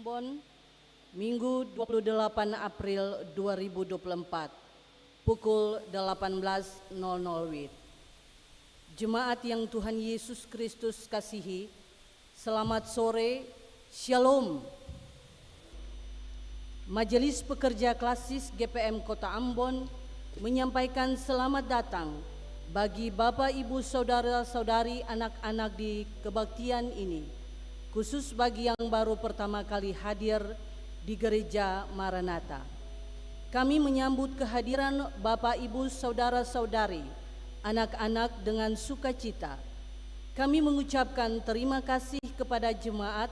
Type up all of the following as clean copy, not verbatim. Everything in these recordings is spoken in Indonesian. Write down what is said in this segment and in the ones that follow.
Ambon, Minggu 28 April 2024, pukul 18.00 WIB. Jemaat yang Tuhan Yesus Kristus kasihi, selamat sore, Shalom. Majelis Pekerja Klasis GPM Kota Ambon menyampaikan selamat datang bagi Bapak, Ibu, Saudara-saudari, anak-anak di kebaktian ini, khusus bagi yang baru pertama kali hadir di Gereja Maranatha. Kami menyambut kehadiran Bapak, Ibu, Saudara-saudari, anak-anak dengan sukacita. Kami mengucapkan terima kasih kepada jemaat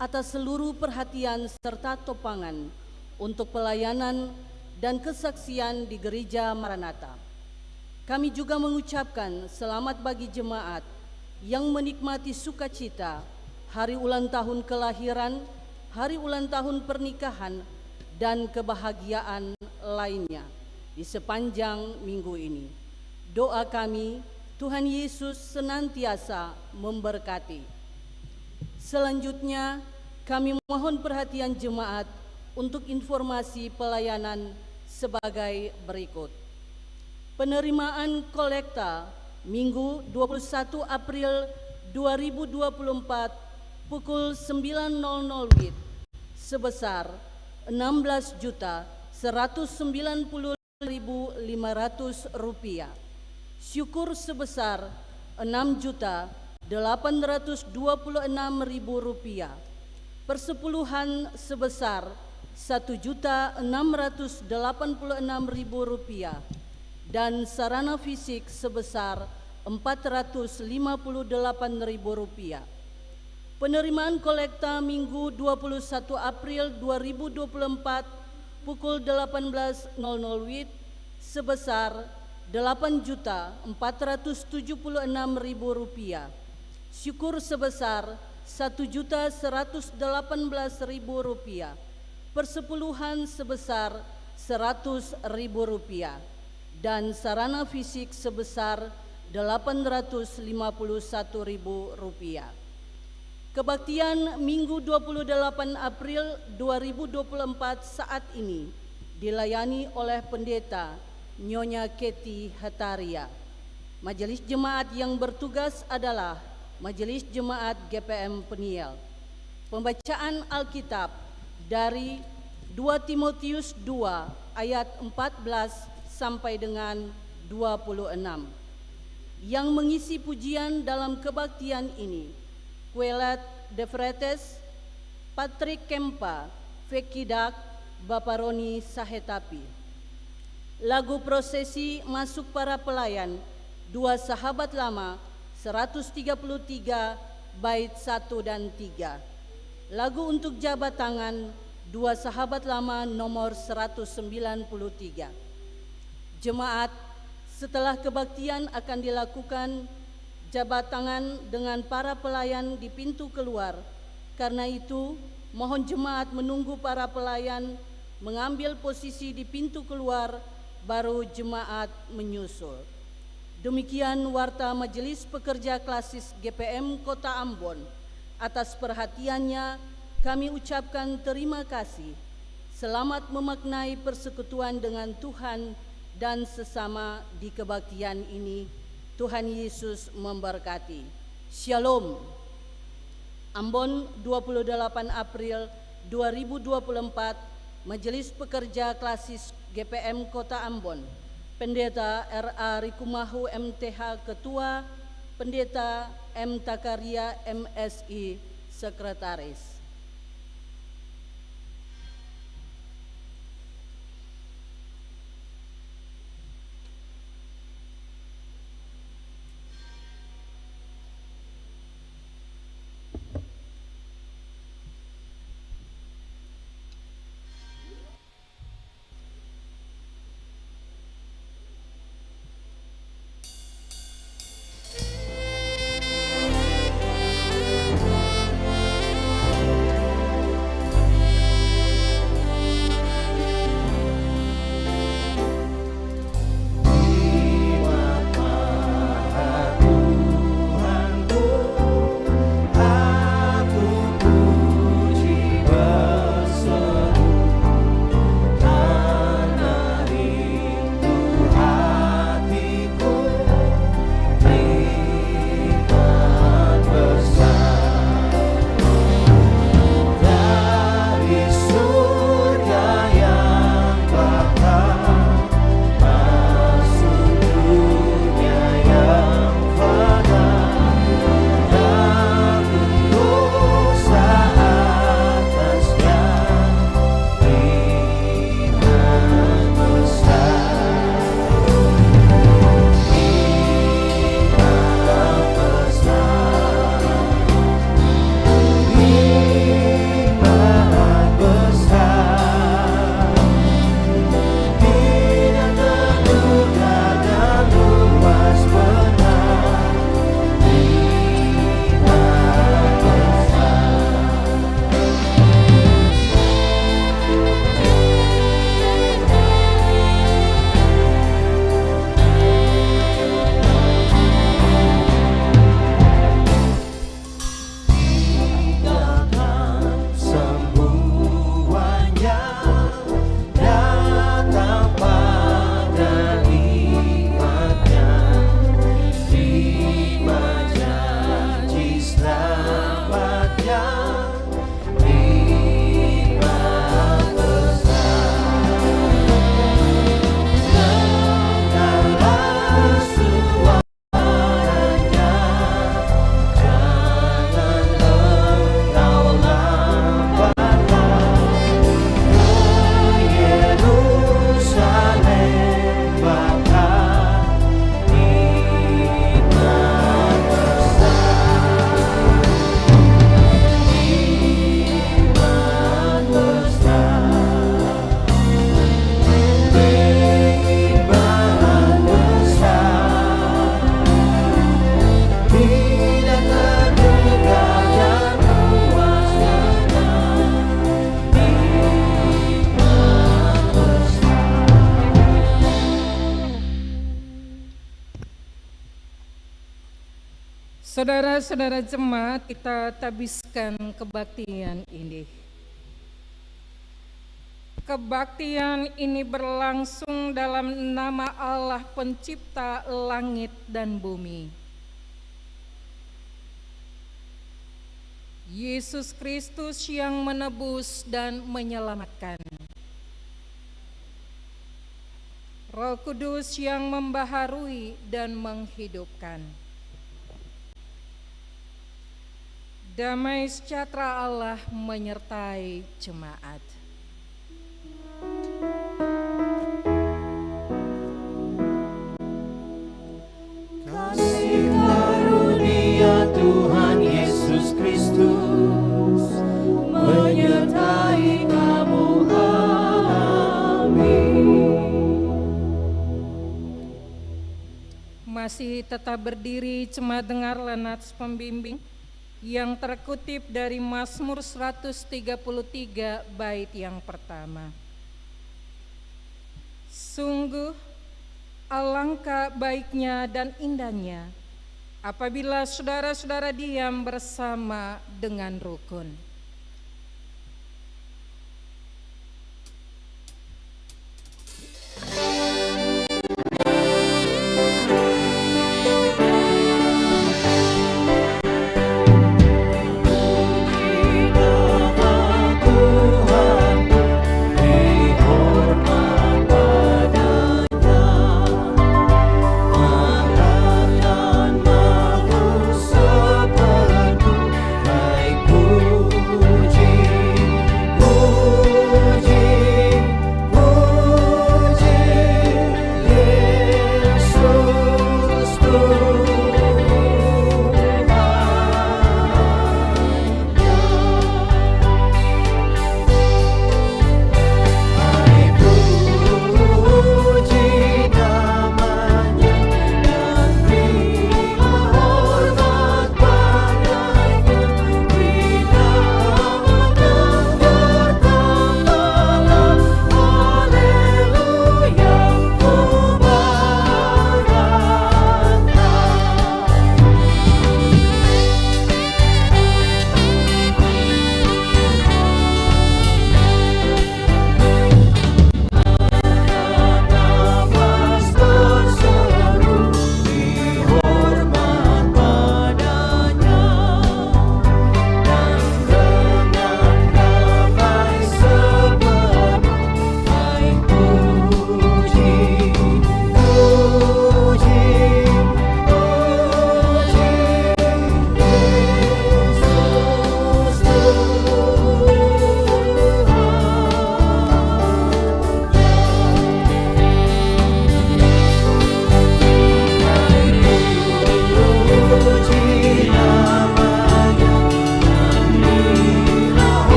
atas seluruh perhatian serta topangan untuk pelayanan dan kesaksian di Gereja Maranatha. Kami juga mengucapkan selamat bagi jemaat yang menikmati sukacita hari ulang tahun kelahiran, hari ulang tahun pernikahan, dan kebahagiaan lainnya di sepanjang minggu ini. Doa kami, Tuhan Yesus senantiasa memberkati. Selanjutnya, kami mohon perhatian jemaat untuk informasi pelayanan sebagai berikut. Penerimaan kolekta Minggu 21 April 2024 pukul 9.00 WIB sebesar Rp16.190.500. Syukur sebesar Rp6.826.000. Persepuluhan sebesar Rp1.686.000 dan sarana fisik sebesar Rp458.000. Penerimaan kolekta Minggu 21 April 2024 pukul 18.00 WIB sebesar Rp8.476.000. Syukur sebesar Rp1.118.000. Persepuluhan sebesar Rp100.000 dan sarana fisik sebesar Rp851.000. Kebaktian Minggu 28 April 2024 saat ini dilayani oleh Pendeta Nyonya Keti Hataria. Majelis Jemaat yang bertugas adalah Majelis Jemaat GPM Peniel. Pembacaan Alkitab dari 2 Timotius 2 ayat 14 sampai dengan 26. Yang mengisi pujian dalam kebaktian ini, Quelat De Fretes, Patrick Kempa, Fekidak, Bapak Roni Sahetapi. Lagu prosesi masuk para pelayan, 2 Sahabat Lama, 133, bait 1 dan 3. Lagu untuk jabat tangan, 2 Sahabat Lama nomor 193. Jemaat, setelah kebaktian akan dilakukan jabat tangan dengan para pelayan di pintu keluar. Karena itu, mohon jemaat menunggu para pelayan mengambil posisi di pintu keluar, baru jemaat menyusul. Demikian warta Majelis Pekerja Klasis GPM Kota Ambon. Atas perhatiannya, kami ucapkan terima kasih. Selamat memaknai persekutuan dengan Tuhan dan sesama di kebaktian ini. Tuhan Yesus memberkati. Shalom. Ambon 28 April 2024, Majelis Pekerja Klasis GPM Kota Ambon. Pendeta R.A. Rikumahu MTH Ketua, Pendeta M. Takaria MSI Sekretaris. Saudara-saudara jemaat, kita tabiskan kebaktian ini. Kebaktian ini berlangsung dalam nama Allah pencipta langit dan bumi. Yesus Kristus yang menebus dan menyelamatkan. Roh Kudus yang membaharui dan menghidupkan. Damai sejahtera Allah menyertai jemaat. Kasih karunia Tuhan Yesus Kristus menyertai kamu. Amin. Masih tetap berdiri, jemaat dengarlah nats pembimbing yang terkutip dari Mazmur 133 bait yang pertama. Sungguh alangkah baiknya dan indahnya apabila saudara-saudara diam bersama dengan rukun.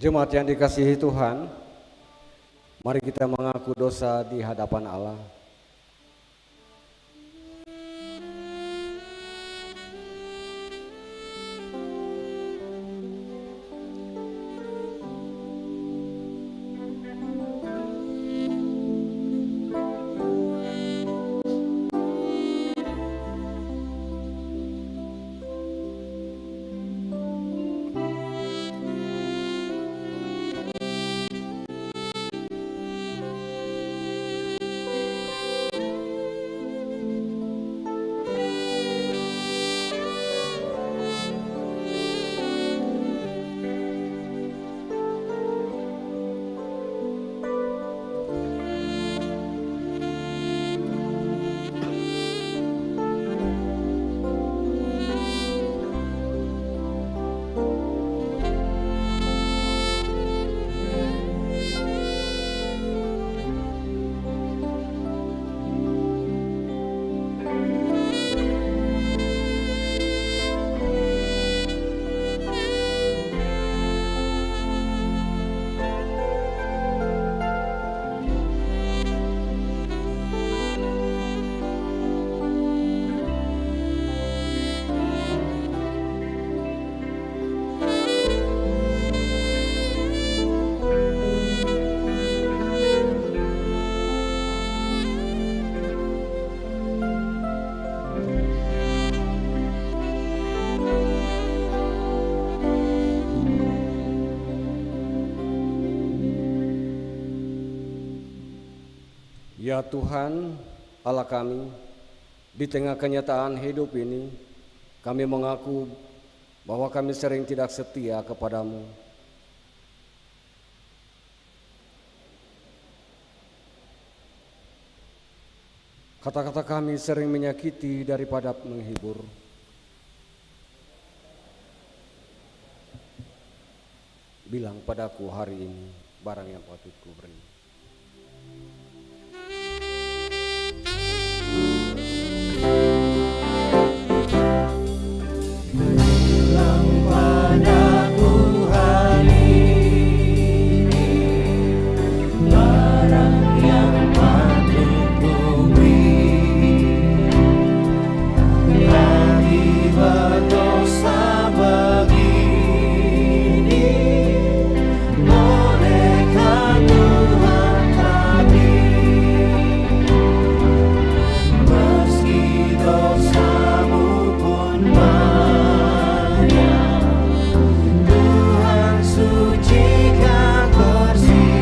Jemaat yang dikasihi Tuhan, mari kita mengaku dosa di hadapan Allah. Ya Tuhan, Allah kami, di tengah kenyataan hidup ini, kami mengaku bahwa kami sering tidak setia kepadamu. Kata-kata kami sering menyakiti daripada menghibur. Bilang padaku hari ini barang yang patut ku beri. Bilang padaku hari ini barang yang patut ku beri. Akibat dosa begini, bolehkah Tuhan kami, meski dosamu pun banyak, Tuhan sucikan bersih.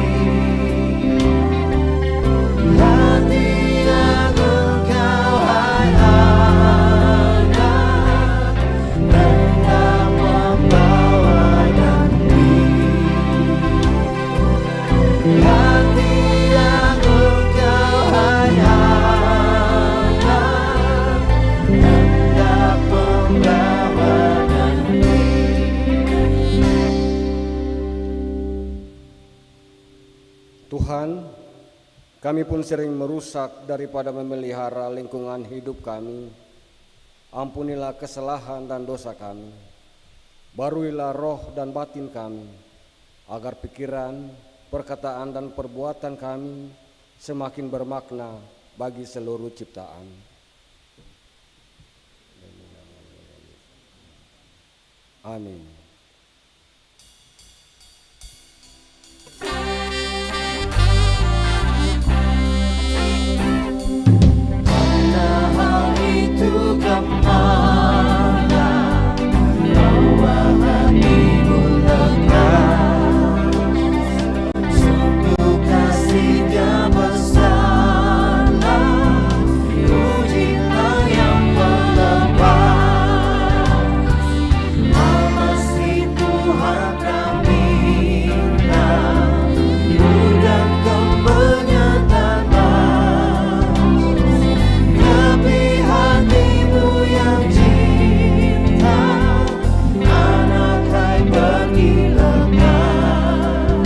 Hati agung Kau hai anak, hendak membawa nanti. Hati agung Kau hai anak, hendak membawa nanti. Tuhan, kami pun sering merusak daripada memelihara lingkungan hidup kami. Ampunilah kesalahan dan dosa kami. Baruilah roh dan batin kami, agar pikiran, perkataan dan perbuatan kami semakin bermakna bagi seluruh ciptaan. Amin. Karena hal itu kemana bawa hatimu lekas, sungguh kasih-Nya besarlah, pujilah yang melepas. Masih Tuhan kami minta, bukan kemenyataan tapi hatimu yang cinta, anak hai pergi lekas.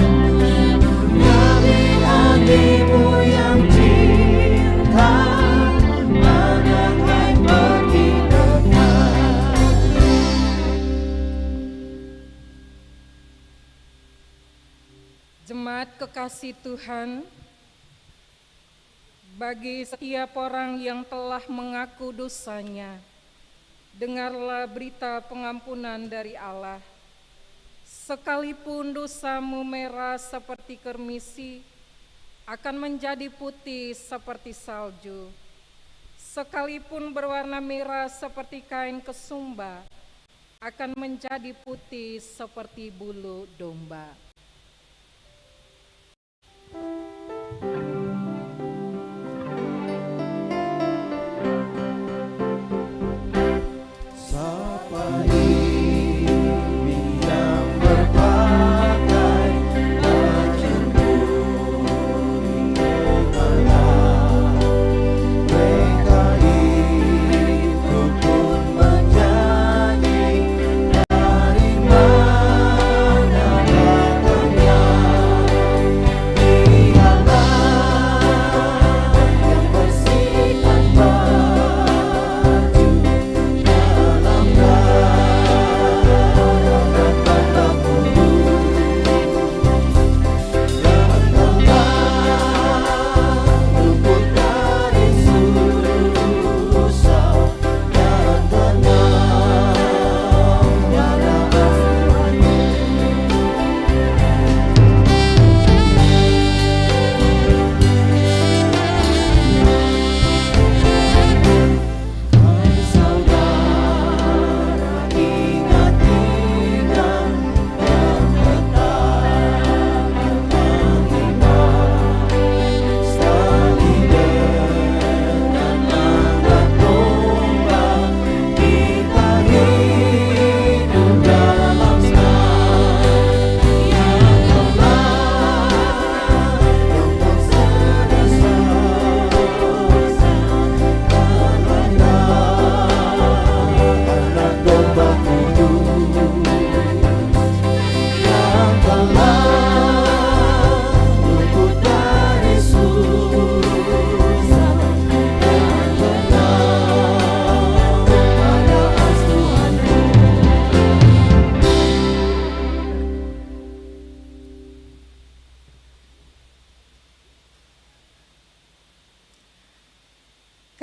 Tapi hatimu yang cinta, anak hai pergi lekas. Jemaat kekasih Tuhan, bagi setiap orang yang telah mengaku dosanya, dengarlah berita pengampunan dari Allah. Sekalipun dosamu merah seperti kermisi, akan menjadi putih seperti salju. Sekalipun berwarna merah seperti kain kesumba, akan menjadi putih seperti bulu domba. Siapa ini yang berpakai baju putih merah? Mereka itu pun menyanyi, dari mana datangnya? Dialah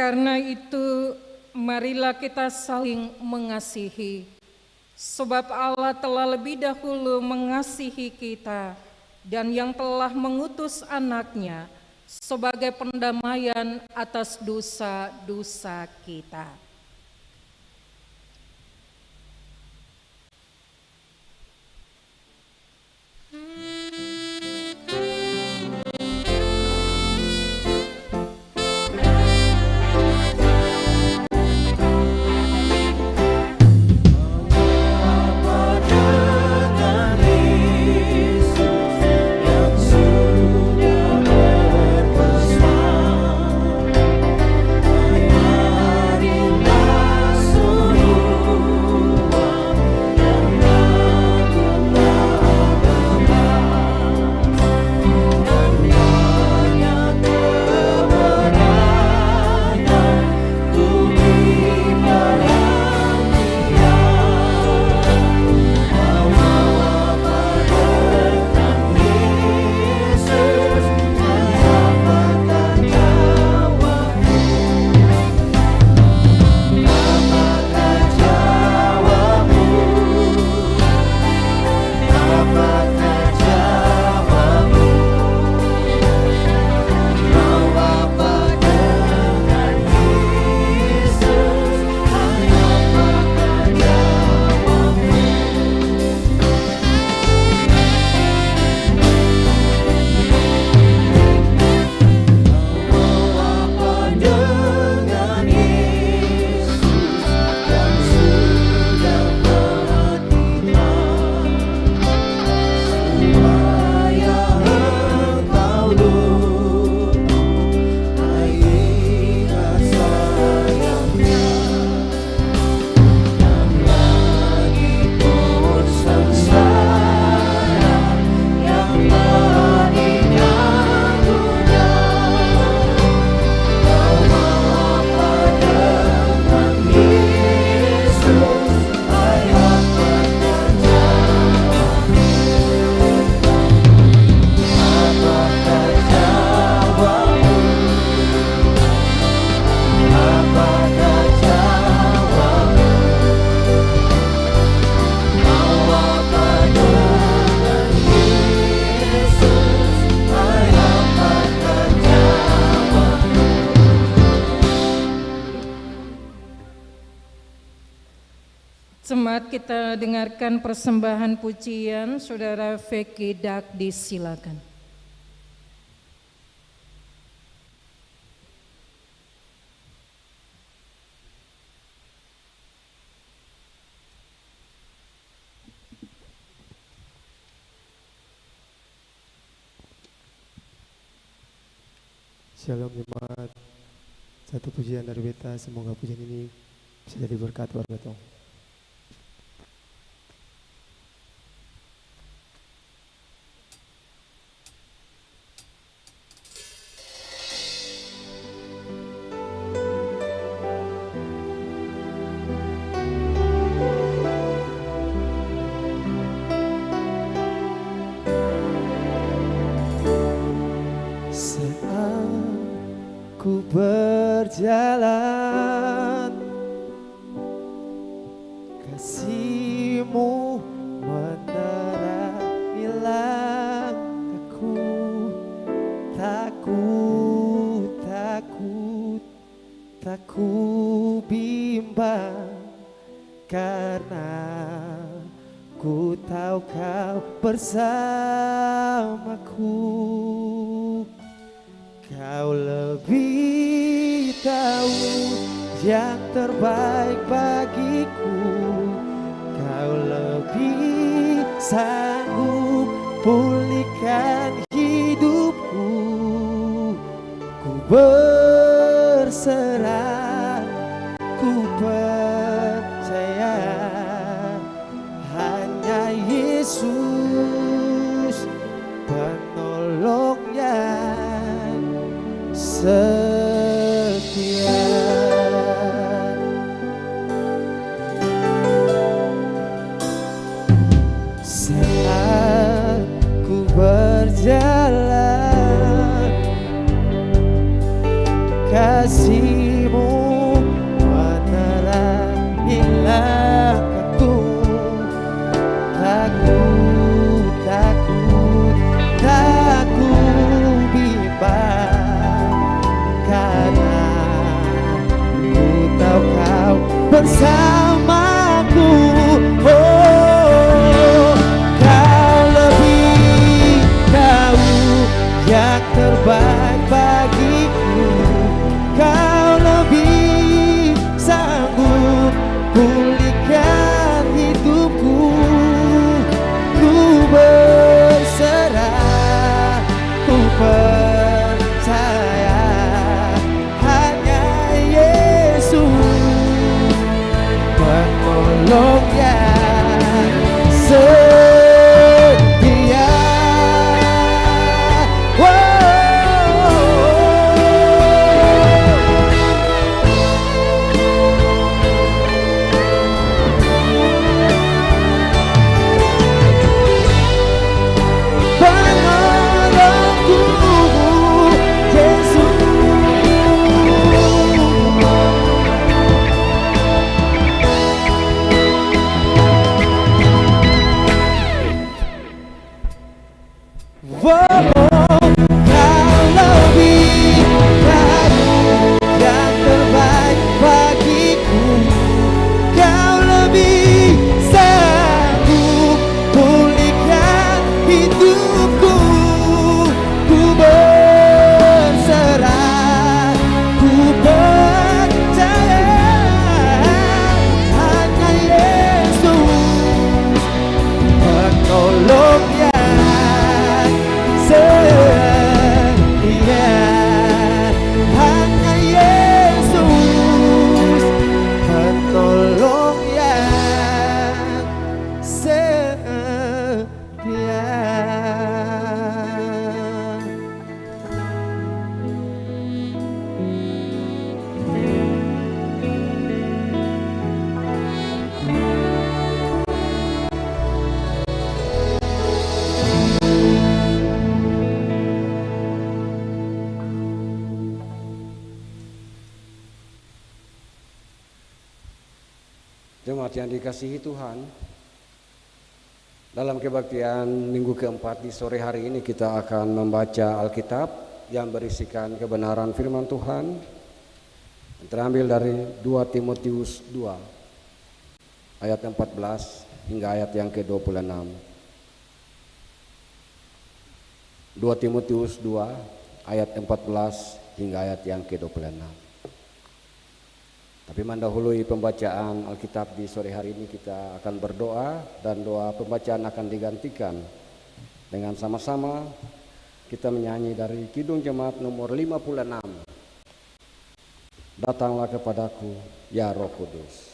Karena itu, marilah kita saling mengasihi, sebab Allah telah lebih dahulu mengasihi kita dan yang telah mengutus anaknya sebagai pendamaian atas dosa-dosa kita. Jemaat, kita dengarkan persembahan pujian. Saudara Veki Dakdi, silakan. Shalom jemaat. Satu pujian dari beta, semoga pujian ini bisa jadi berkat buat betong. Ku berjalan, kasih-Mu menerangi langkahku. Tak ku bimbang, karena ku tahu Kau bersamaku. Kau lebih tahu yang terbaik bagiku. Kau lebih sanggup pulihkan hidupku. Ku berserah, ku percaya hanya Yesus penolongnya setia. Saat ku berjalan, pulihkan hidupku. Ku berserah, ku percaya hanya Yesus penolong yang setia. Jemaat yang dikasihi Tuhan, dalam kebaktian minggu keempat di sore hari ini kita akan membaca Alkitab yang berisikan kebenaran firman Tuhan yang terambil dari 2 Timotius 2 ayat 14 hingga ayat yang ke-26. 2 Timotius 2 ayat 14 hingga ayat yang ke-26. Tapi mendahului pembacaan Alkitab di sore hari ini kita akan berdoa, dan doa pembacaan akan digantikan dengan sama-sama kita menyanyi dari Kidung Jemaat nomor 56. Datanglah kepadaku ya Roh Kudus.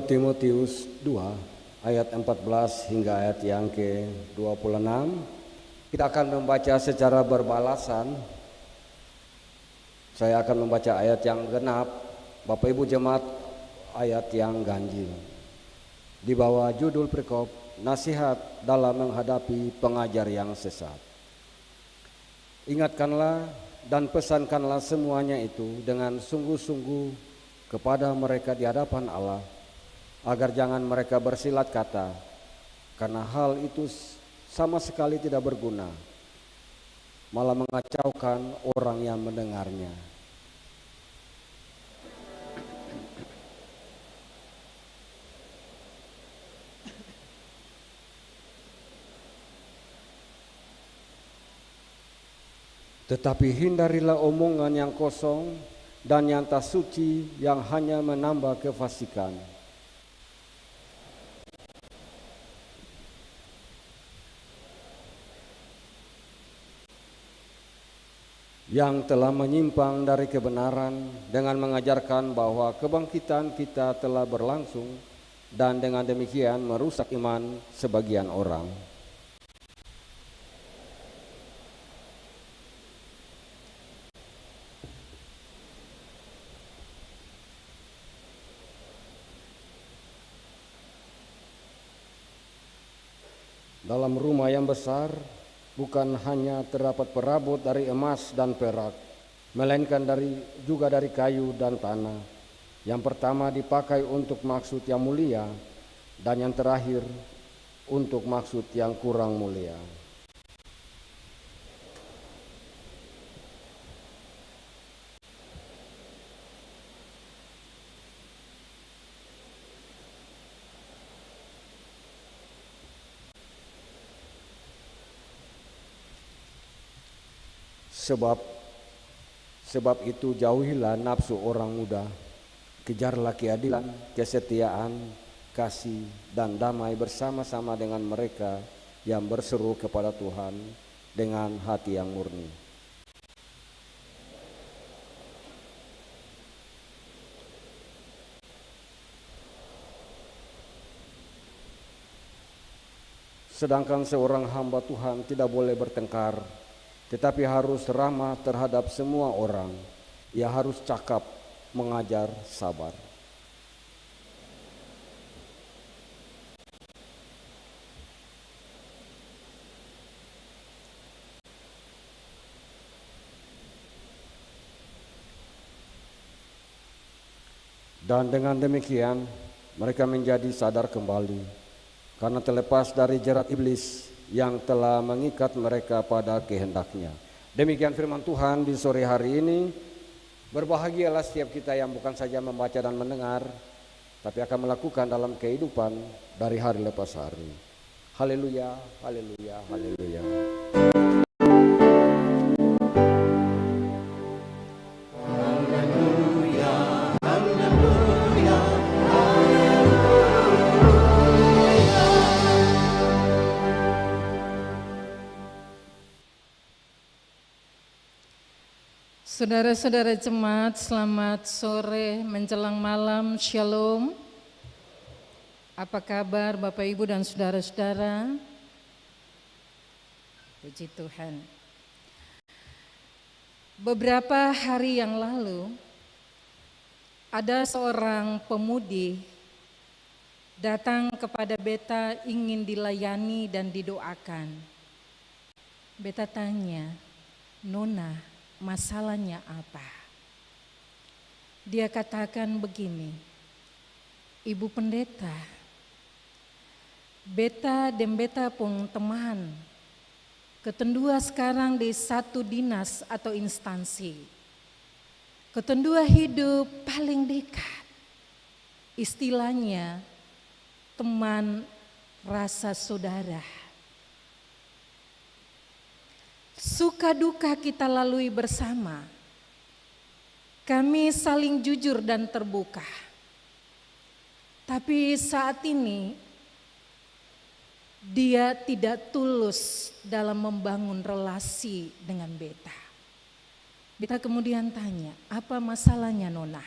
Timotius 2 ayat 14 hingga ayat yang ke-26. Kita akan membaca secara berbalasan. Saya akan membaca ayat yang genap, Bapak Ibu jemaat ayat yang ganjil. Di bawah judul perikop nasihat dalam menghadapi pengajar yang sesat. Ingatkanlah dan pesankanlah semuanya itu dengan sungguh-sungguh kepada mereka di hadapan Allah, agar jangan mereka bersilat kata, karena hal itu sama sekali tidak berguna, malah mengacaukan orang yang mendengarnya. Tetapi hindarilah omongan yang kosong dan yang tak suci yang hanya menambah kefasikan. Yang telah menyimpang dari kebenaran dengan mengajarkan bahwa kebangkitan kita telah berlangsung dan dengan demikian merusak iman sebagian orang. Dalam rumah yang besar bukan hanya terdapat perabot dari emas dan perak, melainkan juga dari kayu dan tanah. Yang pertama dipakai untuk maksud yang mulia, dan yang terakhir untuk maksud yang kurang mulia. Sebab itu jauhilah nafsu orang muda, kejarlah keadilan, kesetiaan, kasih, dan damai bersama-sama dengan mereka yang berseru kepada Tuhan dengan hati yang murni. Sedangkan seorang hamba Tuhan tidak boleh bertengkar, tetapi harus ramah terhadap semua orang. Ia harus cakap, mengajar, sabar. Dan dengan demikian mereka menjadi sadar kembali, karena terlepas dari jerat iblis yang telah mengikat mereka pada kehendaknya. Demikian firman Tuhan di sore hari ini. Berbahagialah setiap kita yang bukan saja membaca dan mendengar, tapi akan melakukan dalam kehidupan dari hari lepas hari. Haleluya, haleluya, haleluya. Saudara-saudara jemaat, selamat sore menjelang malam, shalom. Apa kabar Bapak Ibu dan saudara-saudara? Puji Tuhan. Beberapa hari yang lalu, ada seorang pemudi datang kepada beta ingin dilayani dan didoakan. Beta tanya, "Nona, masalahnya apa?" Dia katakan begini, "Ibu pendeta, beta dan beta pun teman, ketendua sekarang di satu dinas atau instansi. Ketendua hidup paling dekat. Istilahnya teman rasa saudara. Suka duka kita lalui bersama. Kami saling jujur dan terbuka. Tapi saat ini dia tidak tulus dalam membangun relasi dengan beta." Beta kemudian tanya, "Apa masalahnya, Nona?"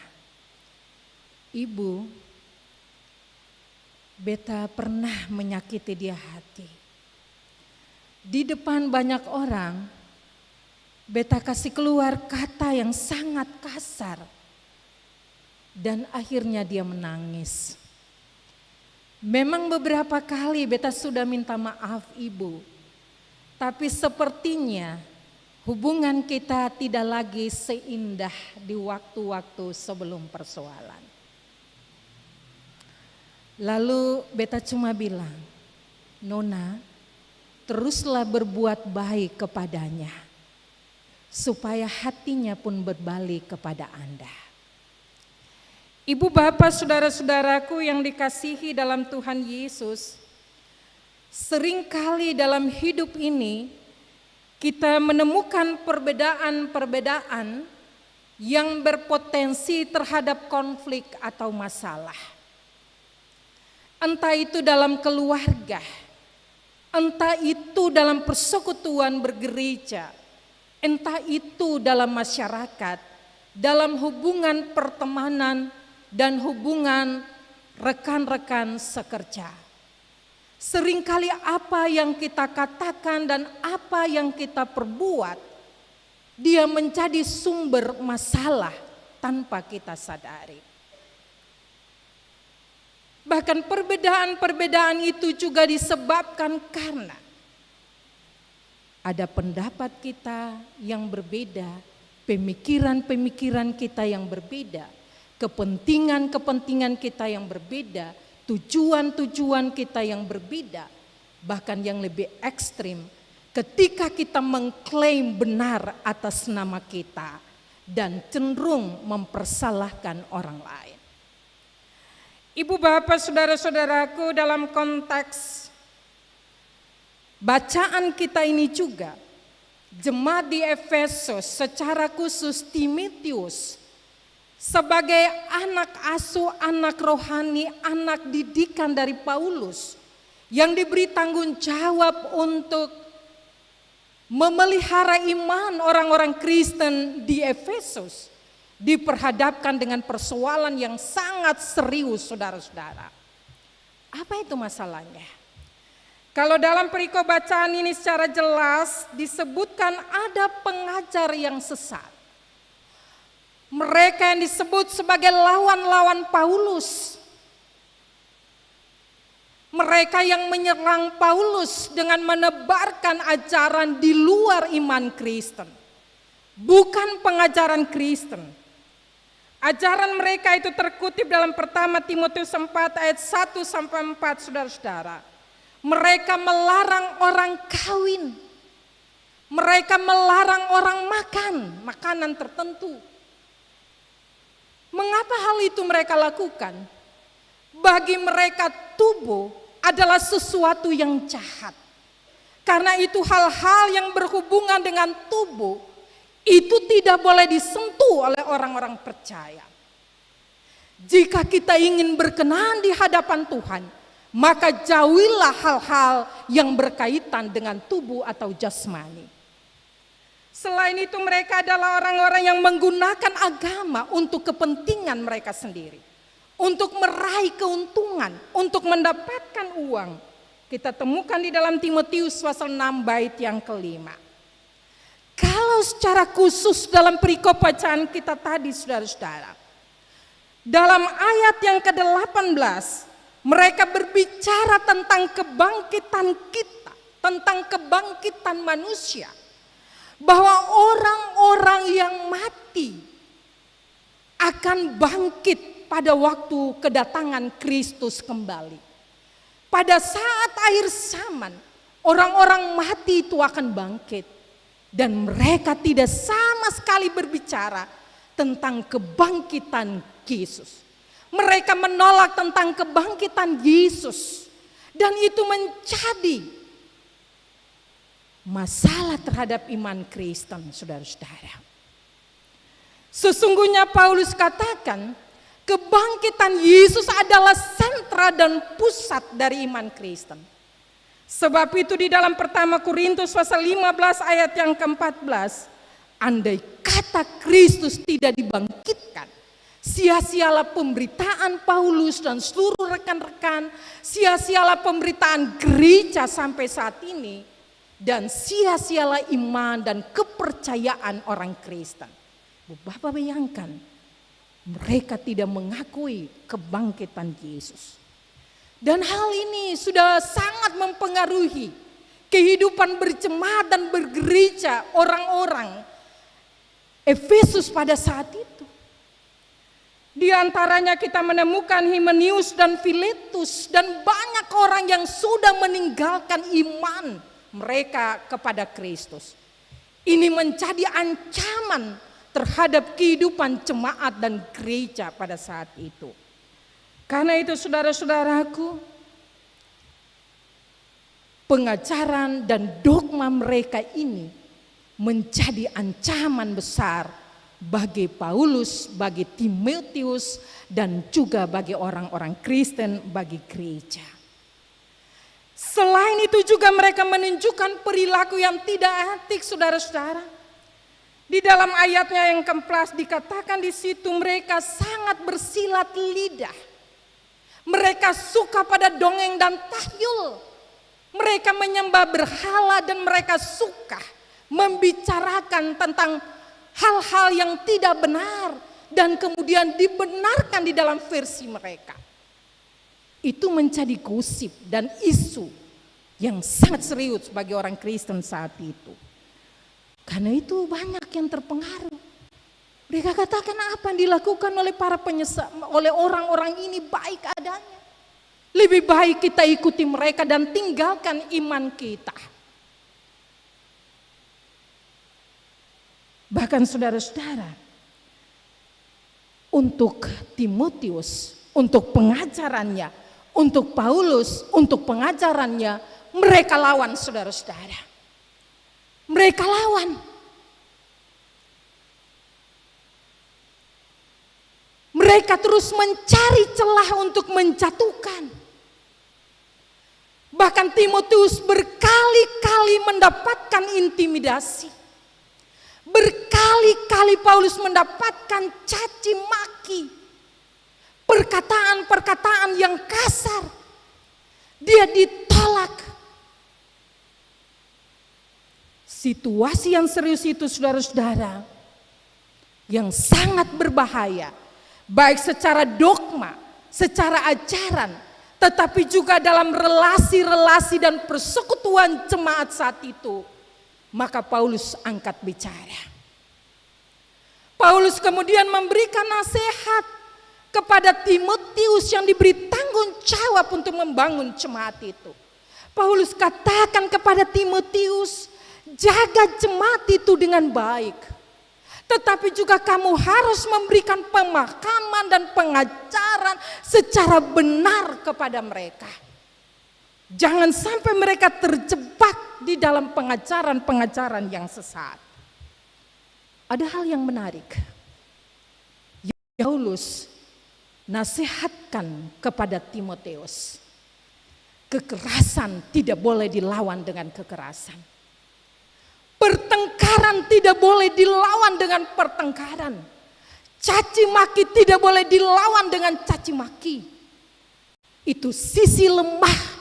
"Ibu, beta pernah menyakiti dia hati. Di depan banyak orang, beta kasih keluar kata yang sangat kasar. Dan akhirnya dia menangis. Memang beberapa kali beta sudah minta maaf ibu. Tapi sepertinya hubungan kita tidak lagi seindah di waktu-waktu sebelum persoalan." Lalu beta cuma bilang, "Nona, teruslah berbuat baik kepadanya, supaya hatinya pun berbalik kepada Anda." Ibu bapak saudara-saudaraku yang dikasihi dalam Tuhan Yesus, seringkali dalam hidup ini kita menemukan perbedaan-perbedaan yang berpotensi terhadap konflik atau masalah. Entah itu dalam keluarga, entah itu dalam persekutuan bergereja, entah itu dalam masyarakat, dalam hubungan pertemanan dan hubungan rekan-rekan sekerja. Seringkali apa yang kita katakan dan apa yang kita perbuat, dia menjadi sumber masalah tanpa kita sadari. Bahkan perbedaan-perbedaan itu juga disebabkan karena ada pendapat kita yang berbeda, pemikiran-pemikiran kita yang berbeda, kepentingan-kepentingan kita yang berbeda, tujuan-tujuan kita yang berbeda, bahkan yang lebih ekstrim ketika kita mengklaim benar atas nama kita dan cenderung mempersalahkan orang lain. Ibu bapak saudara-saudaraku, dalam konteks bacaan kita ini juga, jemaat di Efesus secara khusus Timotius sebagai anak asuh, anak rohani, anak didikan dari Paulus yang diberi tanggung jawab untuk memelihara iman orang-orang Kristen di Efesus, diperhadapkan dengan persoalan yang sangat serius, saudara-saudara. Apa itu masalahnya? Kalau dalam perikop bacaan ini secara jelas disebutkan ada pengajar yang sesat. Mereka yang disebut sebagai lawan-lawan Paulus. Mereka yang menyerang Paulus dengan menebarkan ajaran di luar iman Kristen. Bukan pengajaran Kristen. Ajaran mereka itu terkutip dalam pertama Timotius 4 ayat 1 sampai 4, saudara-saudara. Mereka melarang orang kawin. Mereka melarang orang makan makanan tertentu. Mengapa hal itu mereka lakukan? Bagi mereka tubuh adalah sesuatu yang jahat. Karena itu hal-hal yang berhubungan dengan tubuh itu tidak boleh disentuh oleh orang-orang percaya. Jika kita ingin berkenan di hadapan Tuhan, maka jauhilah hal-hal yang berkaitan dengan tubuh atau jasmani. Selain itu mereka adalah orang-orang yang menggunakan agama untuk kepentingan mereka sendiri. Untuk meraih keuntungan, untuk mendapatkan uang. Kita temukan di dalam Timotius pasal 6 bait yang kelima. Kalau secara khusus dalam perikop bacaan kita tadi, saudara-saudara, dalam ayat yang ke-18, mereka berbicara tentang kebangkitan kita, tentang kebangkitan manusia. Bahwa orang-orang yang mati akan bangkit pada waktu kedatangan Kristus kembali. Pada saat akhir zaman, orang-orang mati itu akan bangkit. Dan mereka tidak sama sekali berbicara tentang kebangkitan Yesus. Mereka menolak tentang kebangkitan Yesus. Dan itu menjadi masalah terhadap iman Kristen, saudara-saudara. Sesungguhnya Paulus katakan, kebangkitan Yesus adalah sentra dan pusat dari iman Kristen. Sebab itu di dalam pertama Korintus pasal 15 ayat yang ke-14, andai kata Kristus tidak dibangkitkan, sia-sialah pemberitaan Paulus dan seluruh rekan-rekan, sia-sialah pemberitaan gereja sampai saat ini, dan sia-sialah iman dan kepercayaan orang Kristen. Bapak bayangkan, mereka tidak mengakui kebangkitan Yesus. Dan hal ini sudah sangat mempengaruhi kehidupan berjemaat dan bergereja orang-orang Efesus pada saat itu. Di antaranya kita menemukan Hymenaeus dan Philetus dan banyak orang yang sudah meninggalkan iman mereka kepada Kristus. Ini menjadi ancaman terhadap kehidupan jemaat dan gereja pada saat itu. Karena itu saudara-saudaraku, pengajaran dan dogma mereka ini menjadi ancaman besar bagi Paulus, bagi Timotius, dan juga bagi orang-orang Kristen, bagi gereja. Selain itu juga mereka menunjukkan perilaku yang tidak etik, saudara-saudara. Di dalam ayatnya yang ke-11 dikatakan di situ mereka sangat bersilat lidah. Mereka suka pada dongeng dan tahyul. Mereka menyembah berhala dan mereka suka membicarakan tentang hal-hal yang tidak benar dan kemudian dibenarkan di dalam versi mereka. Itu menjadi gosip dan isu yang sangat serius bagi orang Kristen saat itu. Karena itu banyak yang terpengaruh. Mereka katakan apa yang dilakukan oleh para oleh orang-orang ini baik adanya. Lebih baik kita ikuti mereka dan tinggalkan iman kita. Bahkan saudara-saudara, untuk Timotius, untuk pengajarannya, untuk Paulus, untuk pengajarannya, mereka lawan saudara-saudara. Mereka lawan. Mereka terus mencari celah untuk menjatuhkan. Bahkan Timotius berkali-kali mendapatkan intimidasi. Berkali-kali Paulus mendapatkan caci maki. Perkataan-perkataan yang kasar. Dia ditolak. Situasi yang serius itu saudara-saudara, yang sangat berbahaya. Baik secara dogma, secara ajaran, tetapi juga dalam relasi-relasi dan persekutuan jemaat saat itu. Maka Paulus angkat bicara. Paulus kemudian memberikan nasihat kepada Timotius yang diberi tanggung jawab untuk membangun jemaat itu. Paulus katakan kepada Timotius, jaga jemaat itu dengan baik. Tetapi juga kamu harus memberikan pemahaman dan pengajaran secara benar kepada mereka. Jangan sampai mereka terjebak di dalam pengajaran-pengajaran yang sesat. Ada hal yang menarik. Paulus nasihatkan kepada Timotius. Kekerasan tidak boleh dilawan dengan kekerasan. Pertengkaran tidak boleh dilawan dengan pertengkaran. Caci maki tidak boleh dilawan dengan caci maki. Itu sisi lemah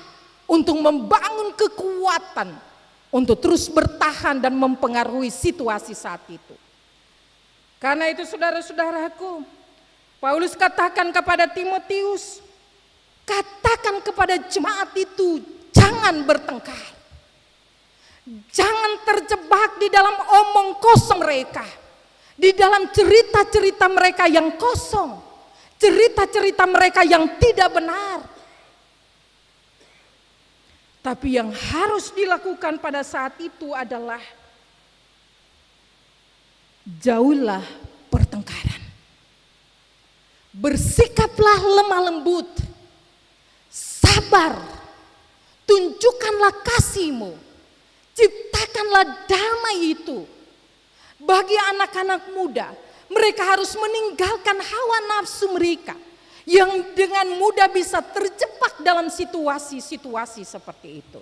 untuk membangun kekuatan untuk terus bertahan dan mempengaruhi situasi saat itu. Karena itu saudara-saudaraku, Paulus katakan kepada Timotius, katakan kepada jemaat itu jangan bertengkar. Jangan terjebak di dalam omong kosong mereka, di dalam cerita-cerita mereka yang kosong, cerita-cerita mereka yang tidak benar. Tapi yang harus dilakukan pada saat itu adalah jauhilah pertengkaran. Bersikaplah lemah lembut, sabar, tunjukkanlah kasihmu. Ciptakanlah damai itu. Bagi anak-anak muda, mereka harus meninggalkan hawa nafsu mereka yang dengan mudah bisa terjebak dalam situasi-situasi seperti itu.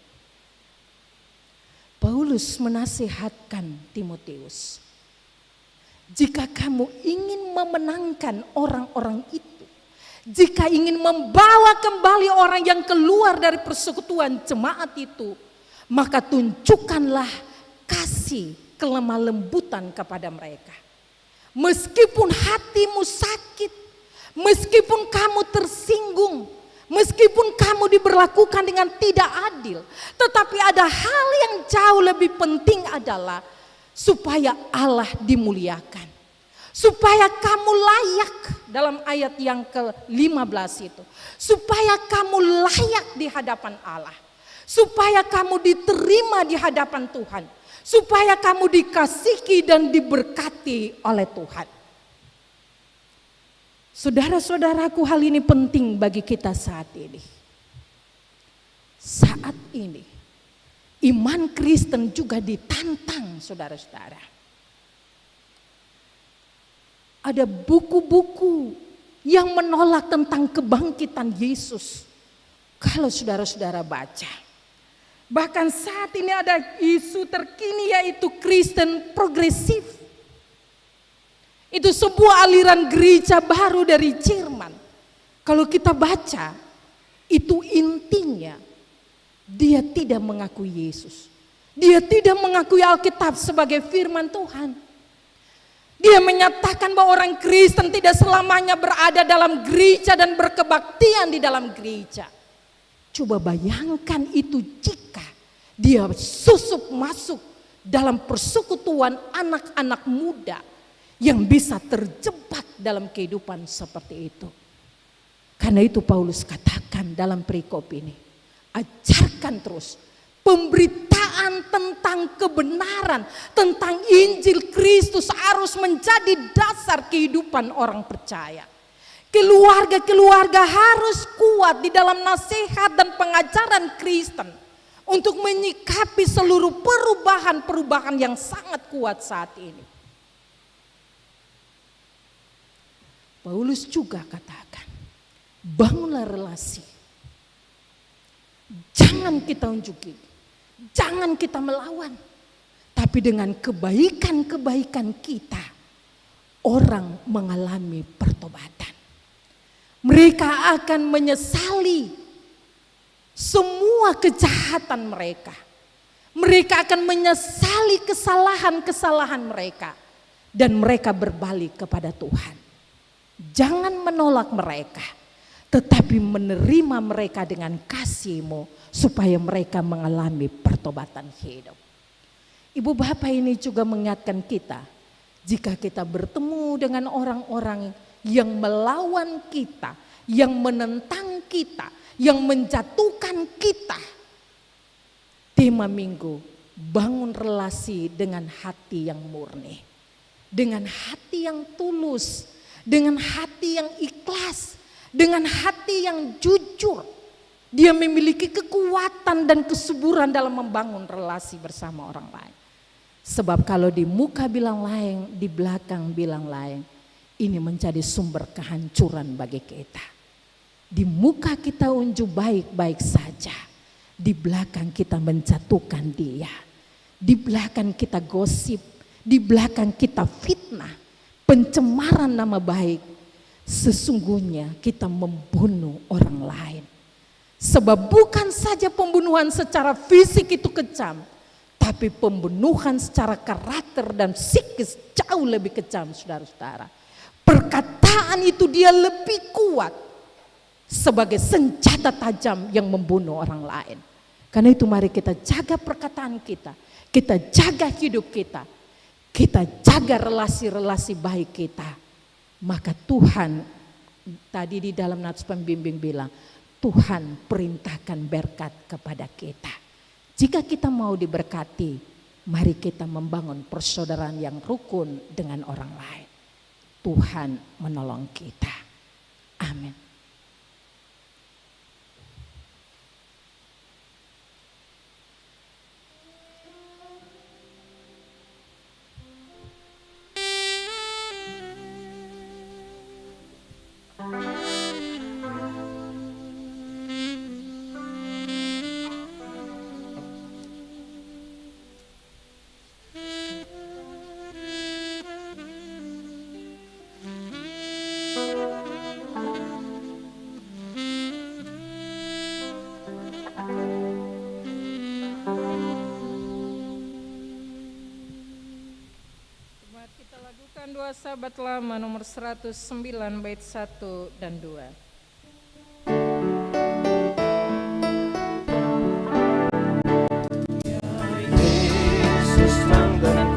Paulus menasihatkan Timotius, jika kamu ingin memenangkan orang-orang itu, jika ingin membawa kembali orang yang keluar dari persekutuan jemaat itu, maka tunjukkanlah kasih kelemah lembutan kepada mereka. Meskipun hatimu sakit, meskipun kamu tersinggung, meskipun kamu diberlakukan dengan tidak adil, tetapi ada hal yang jauh lebih penting adalah supaya Allah dimuliakan. Supaya kamu layak dalam ayat yang ke-15 itu. Supaya kamu layak di hadapan Allah. Supaya kamu diterima di hadapan Tuhan. Supaya kamu dikasihi dan diberkati oleh Tuhan. Saudara-saudaraku, hal ini penting bagi kita saat ini. Saat ini, iman Kristen juga ditantang, saudara-saudara. Ada buku-buku yang menolak tentang kebangkitan Yesus. Kalau saudara-saudara baca. Bahkan saat ini ada isu terkini yaitu Kristen progresif. Itu sebuah aliran gereja baru dari Jerman. Kalau kita baca, itu intinya dia tidak mengakui Yesus. Dia tidak mengakui Alkitab sebagai firman Tuhan. Dia menyatakan bahwa orang Kristen tidak selamanya berada dalam gereja dan berkebaktian di dalam gereja. Coba bayangkan itu jika dia susup masuk dalam persekutuan anak-anak muda yang bisa terjebak dalam kehidupan seperti itu. Karena itu Paulus katakan dalam perikop ini, ajarkan terus pemberitaan tentang kebenaran, tentang Injil Kristus harus menjadi dasar kehidupan orang percaya. Keluarga-keluarga harus kuat di dalam nasihat dan pengajaran Kristen untuk menyikapi seluruh perubahan-perubahan yang sangat kuat saat ini. Paulus juga katakan, bangunlah relasi. Jangan kita unjuki, jangan kita melawan. Tapi dengan kebaikan-kebaikan kita, orang mengalami pertobatan. Mereka akan menyesali semua kejahatan mereka. Mereka akan menyesali kesalahan-kesalahan mereka. Dan mereka berbalik kepada Tuhan. Jangan menolak mereka, tetapi menerima mereka dengan kasih-Mu supaya mereka mengalami pertobatan hidup. Ibu bapak ini juga mengingatkan kita, jika kita bertemu dengan orang-orang yang melawan kita, yang menentang kita, yang menjatuhkan kita. Tema minggu, bangun relasi dengan hati yang murni, dengan hati yang tulus, dengan hati yang ikhlas, dengan hati yang jujur. Dia memiliki kekuatan dan kesuburan dalam membangun relasi bersama orang lain. Sebab kalau di muka bilang lain, di belakang bilang lain, ini menjadi sumber kehancuran bagi kita. Di muka kita unjuk baik-baik saja, di belakang kita menjatuhkan dia. Di belakang kita gosip, di belakang kita fitnah, pencemaran nama baik. Sesungguhnya kita membunuh orang lain. Sebab bukan saja pembunuhan secara fisik itu kejam, tapi pembunuhan secara karakter dan psikis jauh lebih kejam, saudara-saudara. Perkataan itu dia lebih kuat sebagai senjata tajam yang membunuh orang lain. Karena itu mari kita jaga perkataan kita, kita jaga hidup kita, kita jaga relasi-relasi baik kita. Maka Tuhan tadi di dalam nats pembimbing bilang, Tuhan perintahkan berkat kepada kita. Jika kita mau diberkati, mari kita membangun persaudaraan yang rukun dengan orang lain. Tuhan menolong kita. Amin. Kita lakukan doa sahabat lama nomor 109 bait 1 dan 2. Bersihkan dalam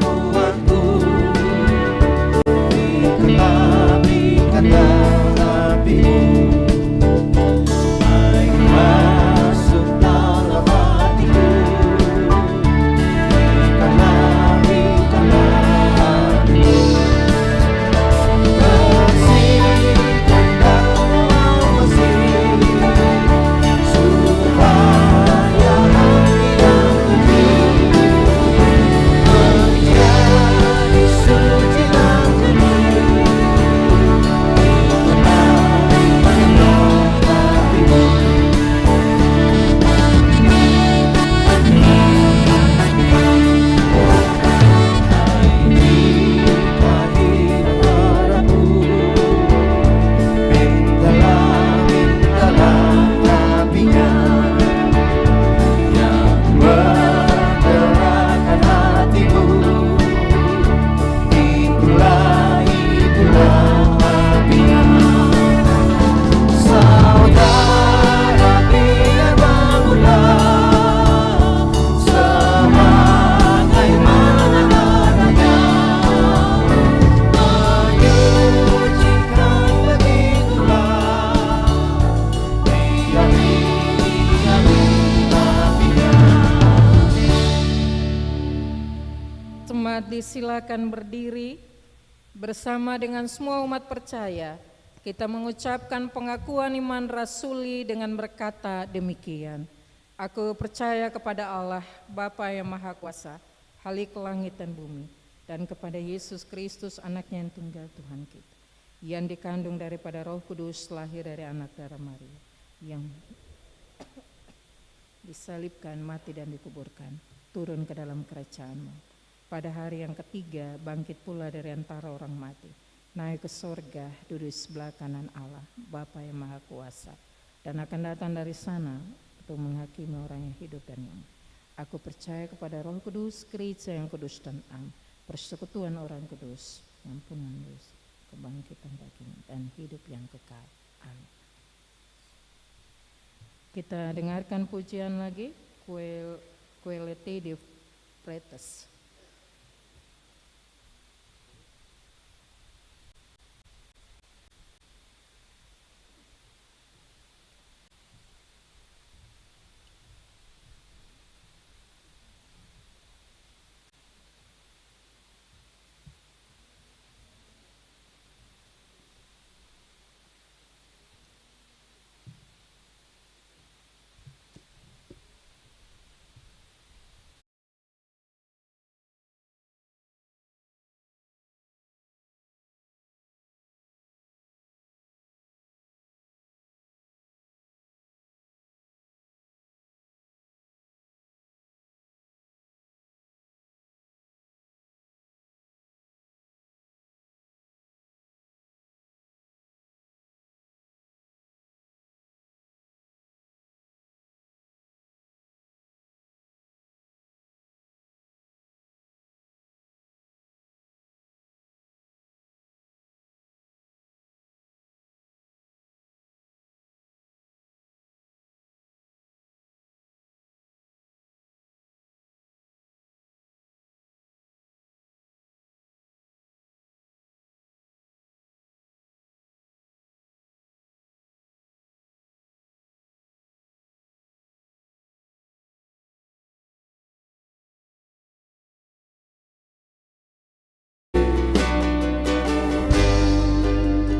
Mari silakan berdiri bersama dengan semua umat percaya. Kita mengucapkan pengakuan iman rasuli dengan berkata demikian. Aku percaya kepada Allah, Bapa yang Maha Kuasa, Khalik langit dan bumi, dan kepada Yesus Kristus, anaknya yang tunggal Tuhan kita, yang dikandung daripada Roh Kudus, lahir dari anak darah Maria, yang disalibkan, mati dan dikuburkan, turun ke dalam kerajaan-Mu. Pada hari yang ketiga bangkit pula dari antara orang mati, naik ke sorga, duduk sebelah kanan Allah, Bapa yang Maha Kuasa, dan akan datang dari sana untuk menghakimi orang yang hidup dan yang mati. Aku percaya kepada Roh Kudus, gereja yang kudus dan am, persekutuan orang kudus, ampunan dosa, kebangkitan daging, dan hidup yang kekal. Amin. Kita dengarkan pujian lagi, Quelete de Pretes.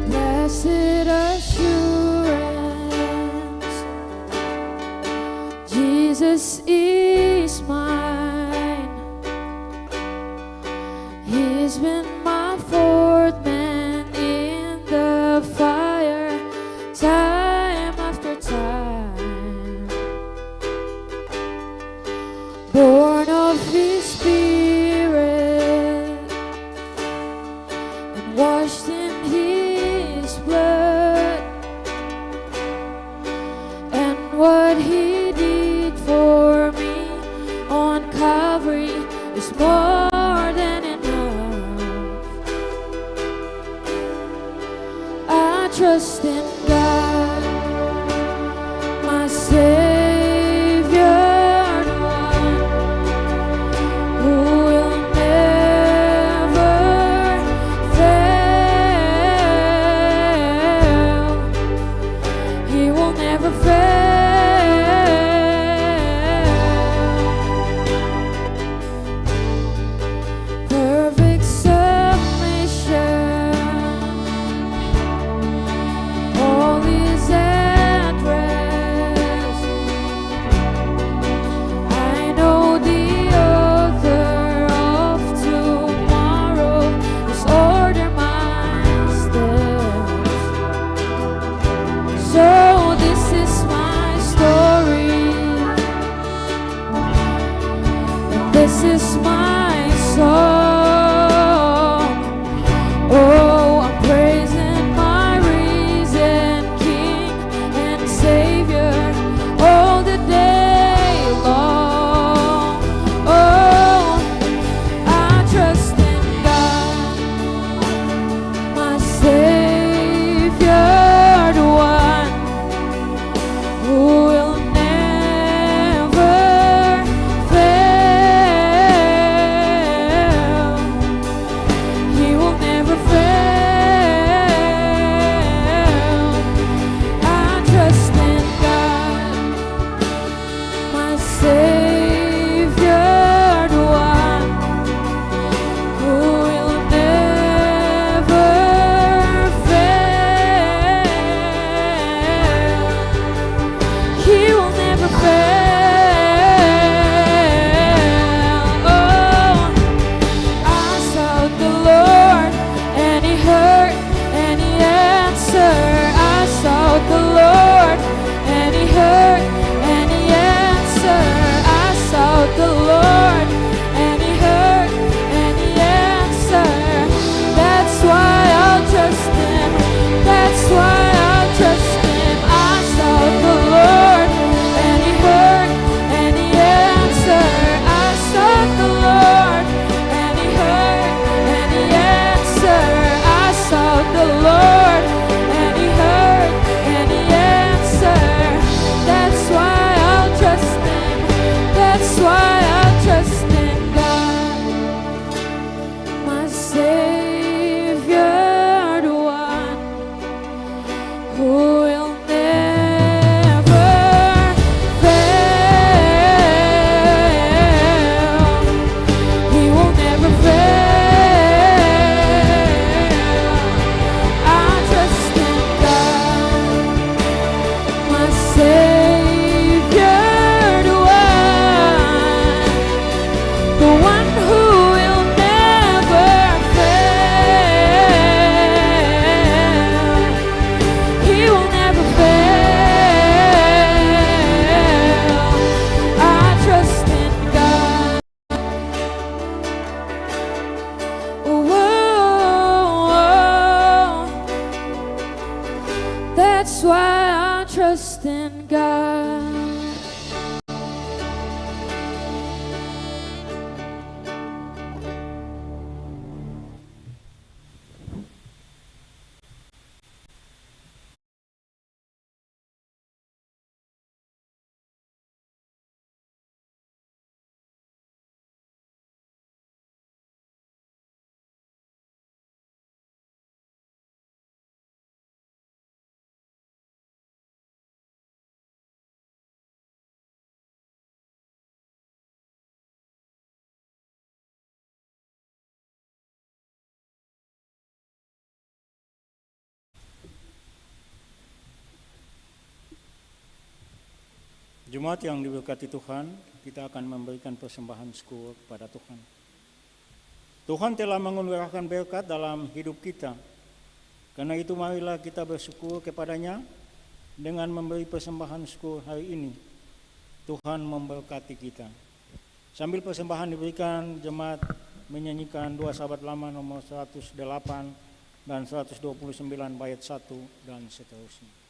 Blessed assurance, Jesus is mine. He's been my fourth man in the fire, time after time. Born of His Spirit and washed in His blood, and what He did for me on Calvary is more than enough. I trust in God, my Savior, the one who will never fail. He will never fail. Perfect submission, all That's why I trust in God. Jemaat yang diberkati Tuhan, kita akan memberikan persembahan syukur kepada Tuhan. Tuhan telah menganugerahkan berkat dalam hidup kita. Karena itu marilah kita bersyukur kepada-Nya dengan memberi persembahan syukur hari ini. Tuhan memberkati kita. Sambil persembahan diberikan, jemaat menyanyikan dua sahabat lama nomor 108 dan 129 bait 1 dan seterusnya.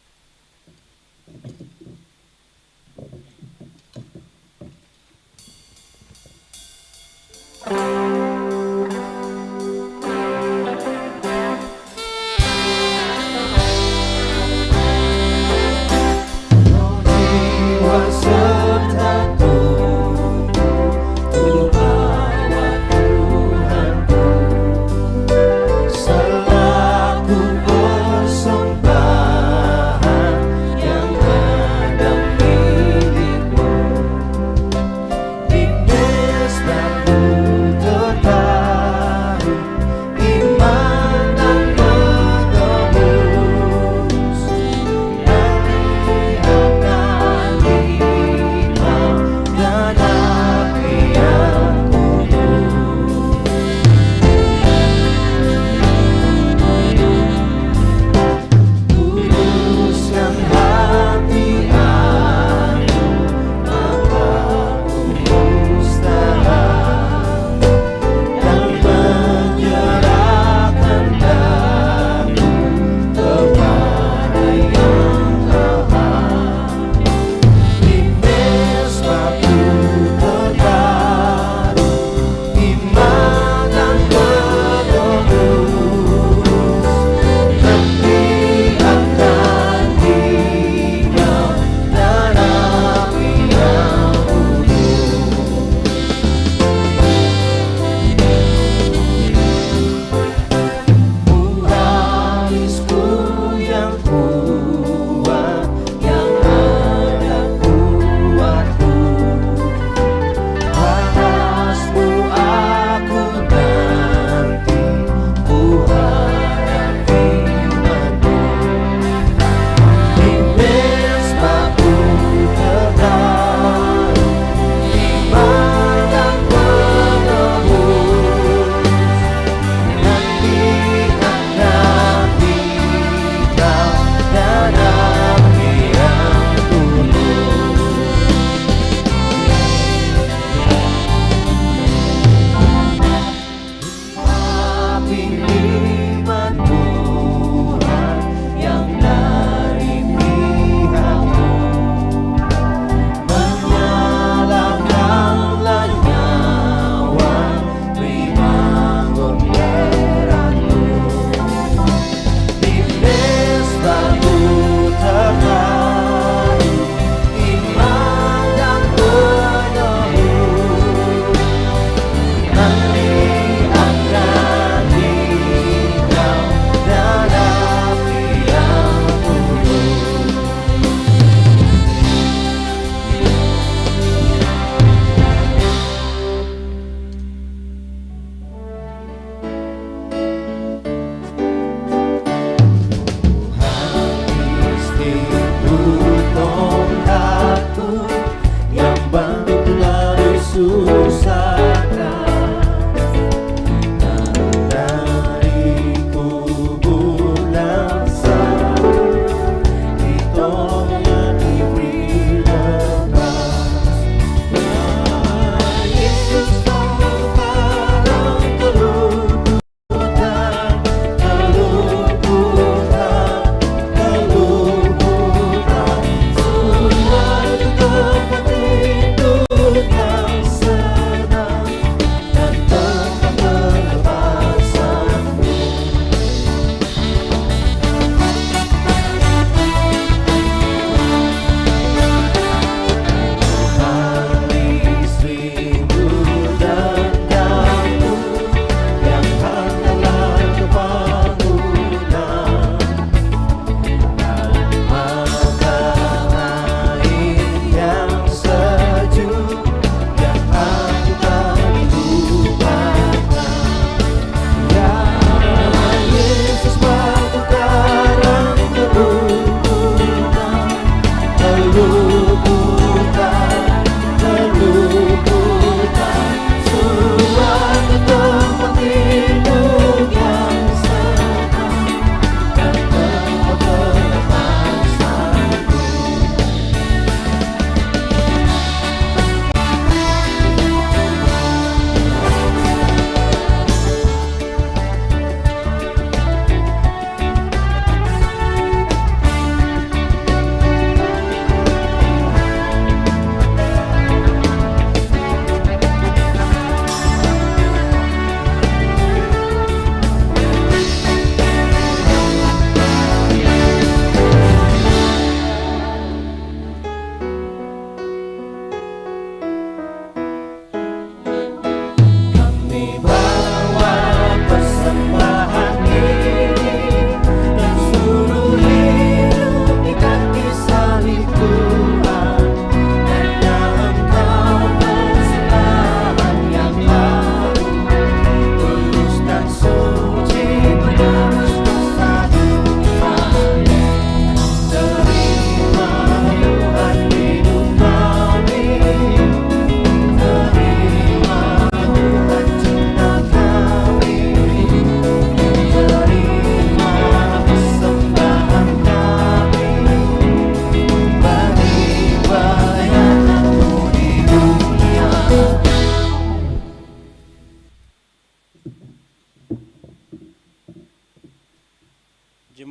Selaku persembahan yang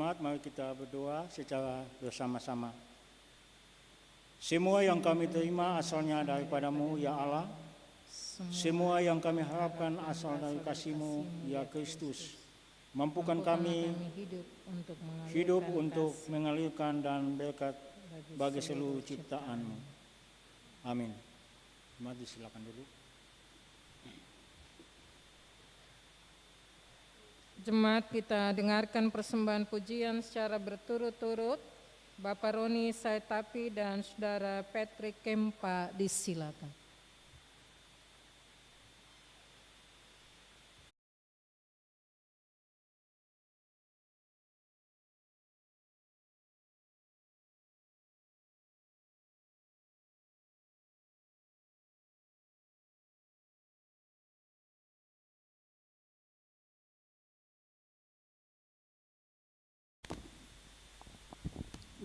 jemaat, mari kita berdoa secara bersama-sama. Semua yang kami terima asalnya daripada-Mu, ya Allah. Semua yang kami harapkan asal dari kasih-Mu, ya Kristus. Mampukan kami hidup untuk mengalirkan dan berkat bagi seluruh ciptaan-Mu. Amin. Mari silakan dulu. Jemaat, kita dengarkan persembahan pujian secara berturut-turut. Bapak Roni Saitapi dan Saudara Patrick Kempa disilakan.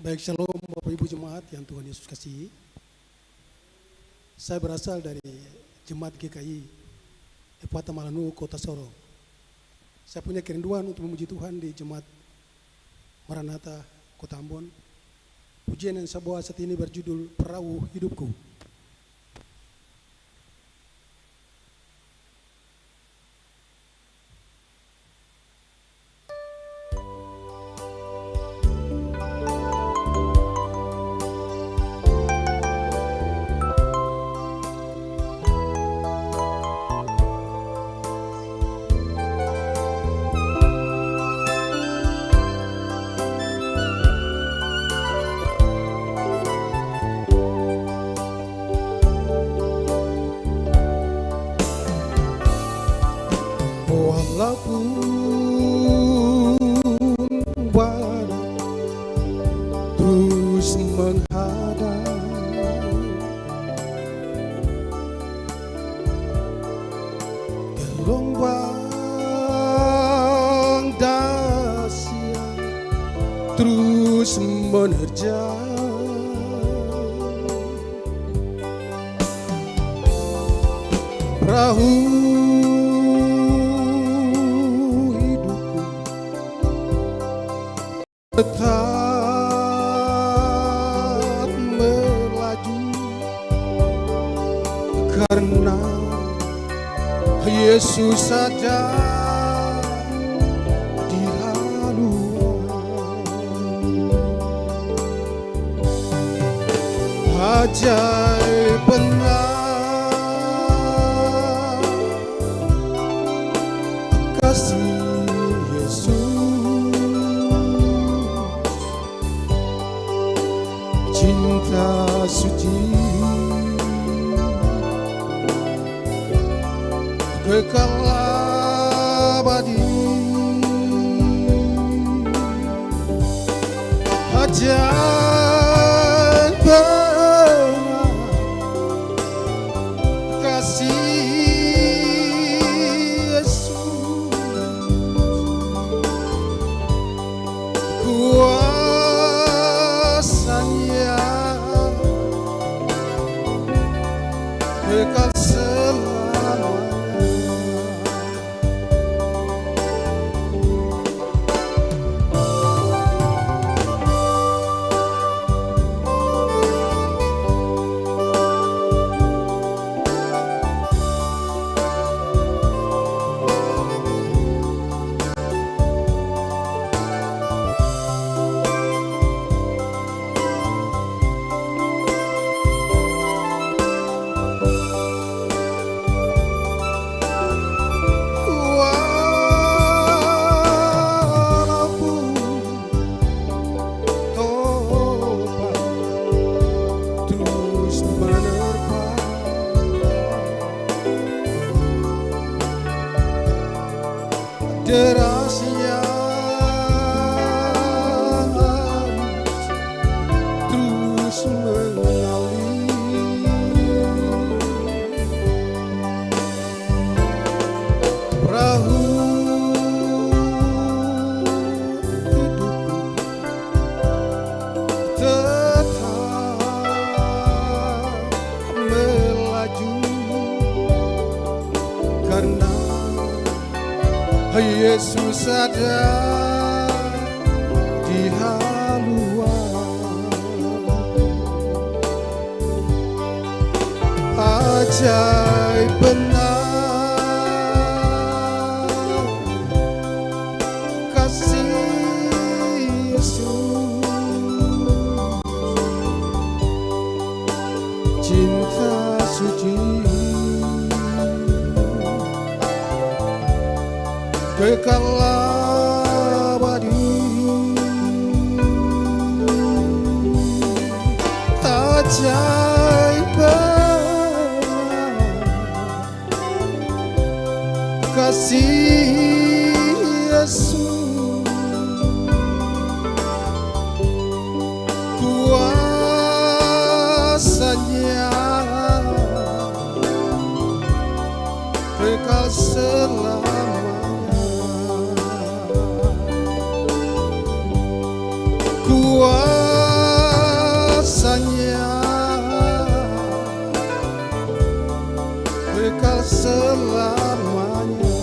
Baik, shalom Bapak Ibu Jemaat yang Tuhan Yesus kasihi. Saya berasal dari Jemaat GKI Epata Malanu, Kota Sorong. Saya punya kerinduan untuk memuji Tuhan di Jemaat Maranatha, Kota Ambon. Pujian yang saya bawa saat ini berjudul Perahu Hidupku. Walaupun badai terus menghadang, gelombang dahsyat terus menerjang, perahu tetap melaju karena Yesus ada di haluan. Ajaib benar kasih cinta suci kekal abadi. Ajaib benar kasih Yesus, kuasanya kekal selamanya. Derasnya terus mengalir, perahu hidupku tetap melaju karena Yesus ada ajaib benar kasih Yesus, cinta suci kekal abadi, ajaib benar kasih Yesus, kuasanya kekal selamanya, kuasanya kekal selamanya.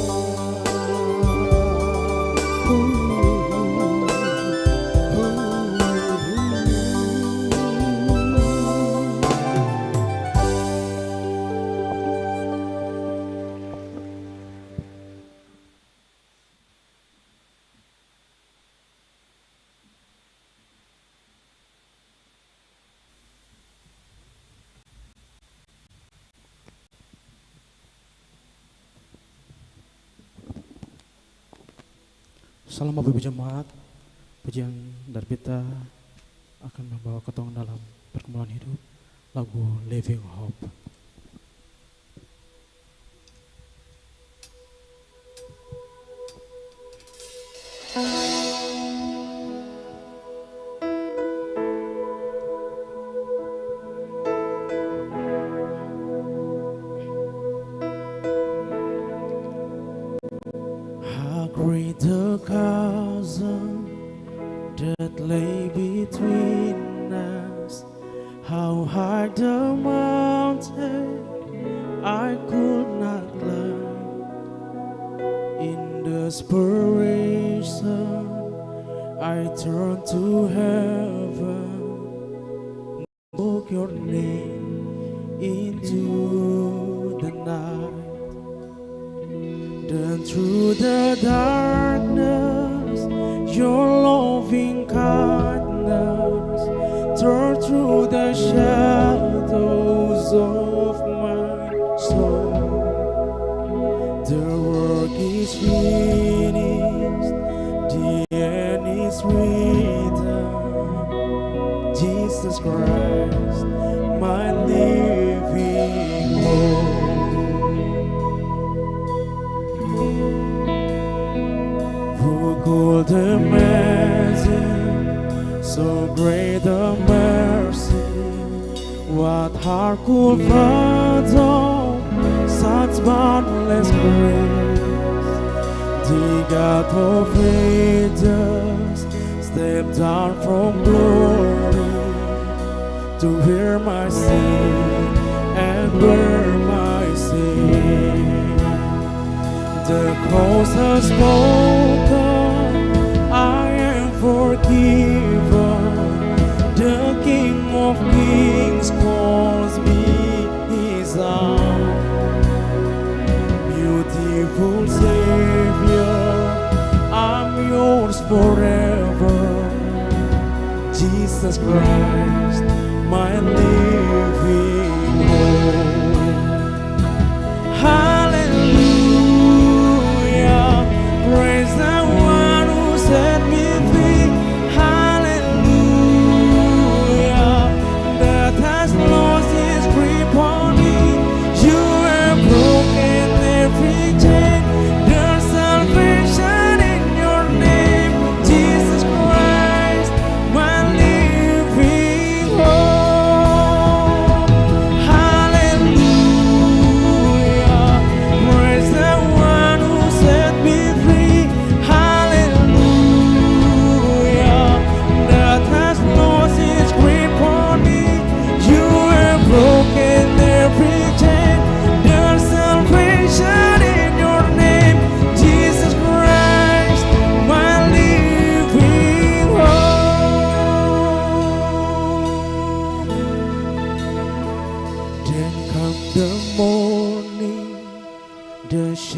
Salam Bapak Ibu Jemaat, pujian dari Beta akan membawa ketong dalam perkembangan hidup lagu Living Hope. How great the chasm that lay between us, how high the mountain I could not climb. In desperation I turned to heaven, spoke your name into the night. Then through the darkness, your loving kindness turned through the shadows of my soul. The work is finished, the end is written. Jesus Christ, my living hope. Who could imagine so great a mercy? What heart could fathom such boundless grace? The God of ages stepped down from glory to hear my sin and bear my sin. The cross has spoken, I am forgiven. The King of Kings calls me his own. Beautiful Savior, I'm yours forever. Jesus Christ, my living hope. Hallelujah, praise the one who set me free. Hallelujah, that has lost its grip on me. You have broken every chain. There's salvation in your name, Jesus Christ, my living hope.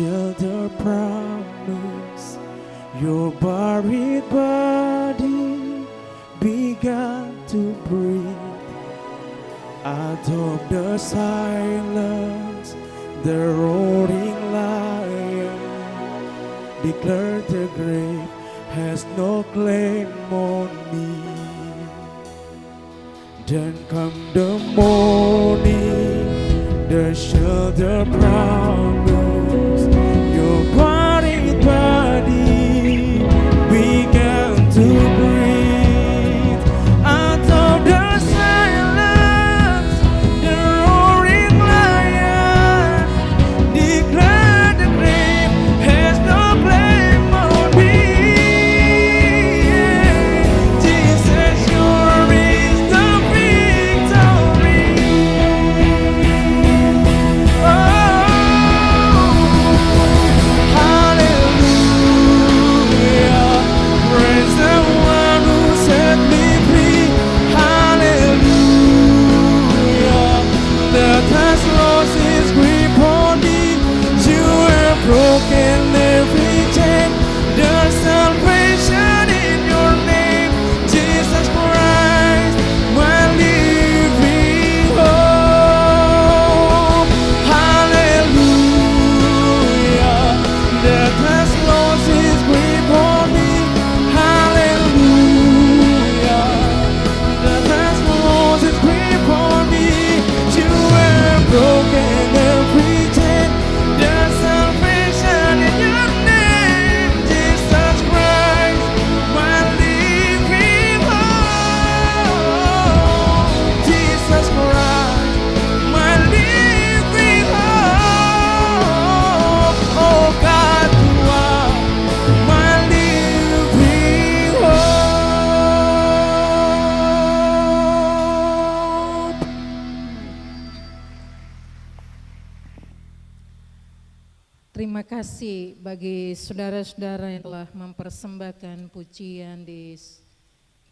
shelter promise, your buried body began to breathe. Out of the silence, the roaring lion declared the grave has no claim on me. Then come the morning, the shelter promise, your buried body began to breathe. Out of the silence, the roaring lion declared the grave has no claim on me. Jesus, yours is the victory. Hallelujah, praise the one who set me free. Hallelujah, death has lost its grip on me. You have broken every chain. There's salvation in your name, Jesus Christ, my living hope. Hallelujah, death has lost its grip on me. Hallelujah, death has lost its grip on me. You have broken every chain. There's salvation in your name, Jesus Christ, my living hope. Jesus Christ, my living hope. Oh God, you are my living hope. Terima kasih bagi saudara-saudara yang telah mempersembahkan pujian di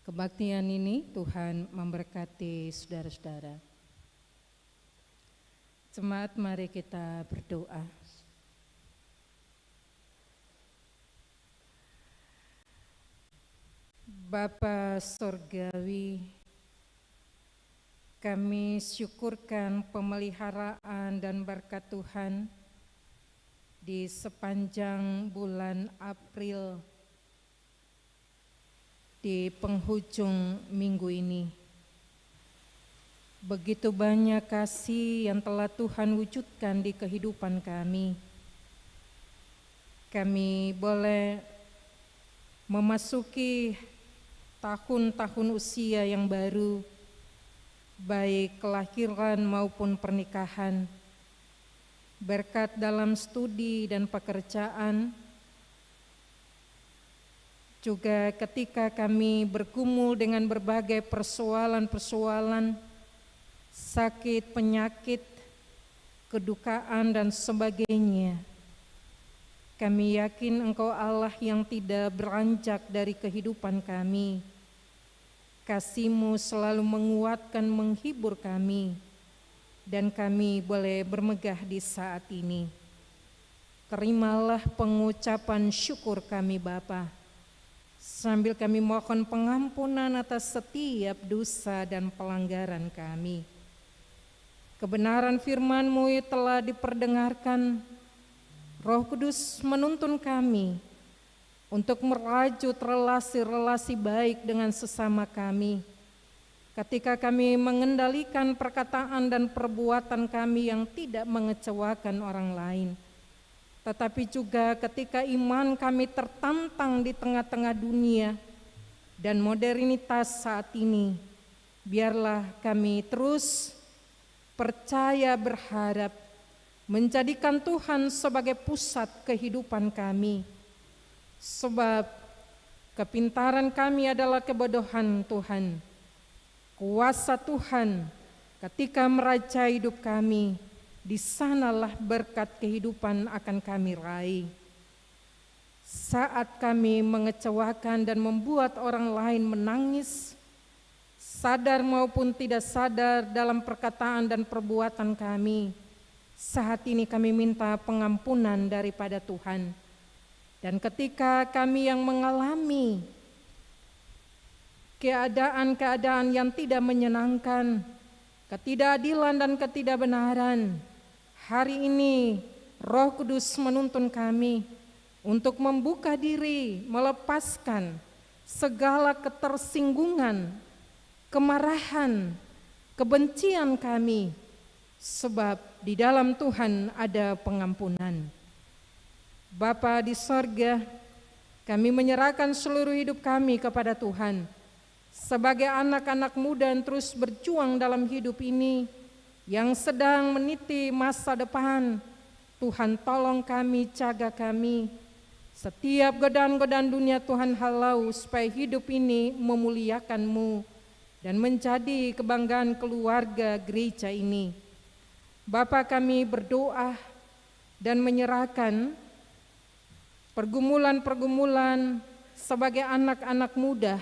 kebaktian ini. Tuhan memberkati saudara-saudara. Jemaat, mari kita berdoa. Bapa Surgawi, kami syukurkan pemeliharaan dan berkat Tuhan di sepanjang bulan April, di penghujung minggu ini. Begitu banyak kasih yang telah Tuhan wujudkan di kehidupan kami. Kami boleh memasuki tahun-tahun usia yang baru, baik kelahiran maupun pernikahan, berkat dalam studi dan pekerjaan, juga ketika kami bergumul dengan berbagai persoalan-persoalan, sakit, penyakit, kedukaan dan sebagainya. Kami yakin Engkau Allah yang tidak beranjak dari kehidupan kami. Kasih-Mu selalu menguatkan, menghibur kami, dan kami boleh bermegah di saat ini. Terimalah pengucapan syukur kami Bapa, sambil kami mohon pengampunan atas setiap dosa dan pelanggaran kami. Kebenaran firman-Mu telah diperdengarkan. Roh Kudus menuntun kami untuk merajut relasi-relasi baik dengan sesama kami. Ketika kami mengendalikan perkataan dan perbuatan kami yang tidak mengecewakan orang lain, tetapi juga ketika iman kami tertantang di tengah-tengah dunia dan modernitas saat ini, biarlah kami terus percaya, berharap, menjadikan Tuhan sebagai pusat kehidupan kami. Sebab kepintaran kami adalah kebodohan Tuhan. Kuasa Tuhan ketika merajai hidup kami, di sanalah berkat kehidupan akan kami raih. Saat kami mengecewakan dan membuat orang lain menangis, sadar maupun tidak sadar dalam perkataan dan perbuatan kami, Saat ini kami minta pengampunan daripada Tuhan. Dan ketika kami yang mengalami keadaan-keadaan yang tidak menyenangkan, ketidakadilan dan ketidakbenaran, hari ini Roh Kudus menuntun kami untuk membuka diri, melepaskan segala ketersinggungan, kemarahan, kebencian kami, sebab di dalam Tuhan ada pengampunan. Bapa di sorga, kami menyerahkan seluruh hidup kami kepada Tuhan. Sebagai anak-anak muda yang terus berjuang dalam hidup ini, yang sedang meniti masa depan, Tuhan tolong kami, jaga kami. Setiap godaan-godaan dunia Tuhan halau supaya hidup ini memuliakan-Mu dan menjadi kebanggaan keluarga gereja ini. Bapa, kami berdoa dan menyerahkan pergumulan-pergumulan sebagai anak-anak muda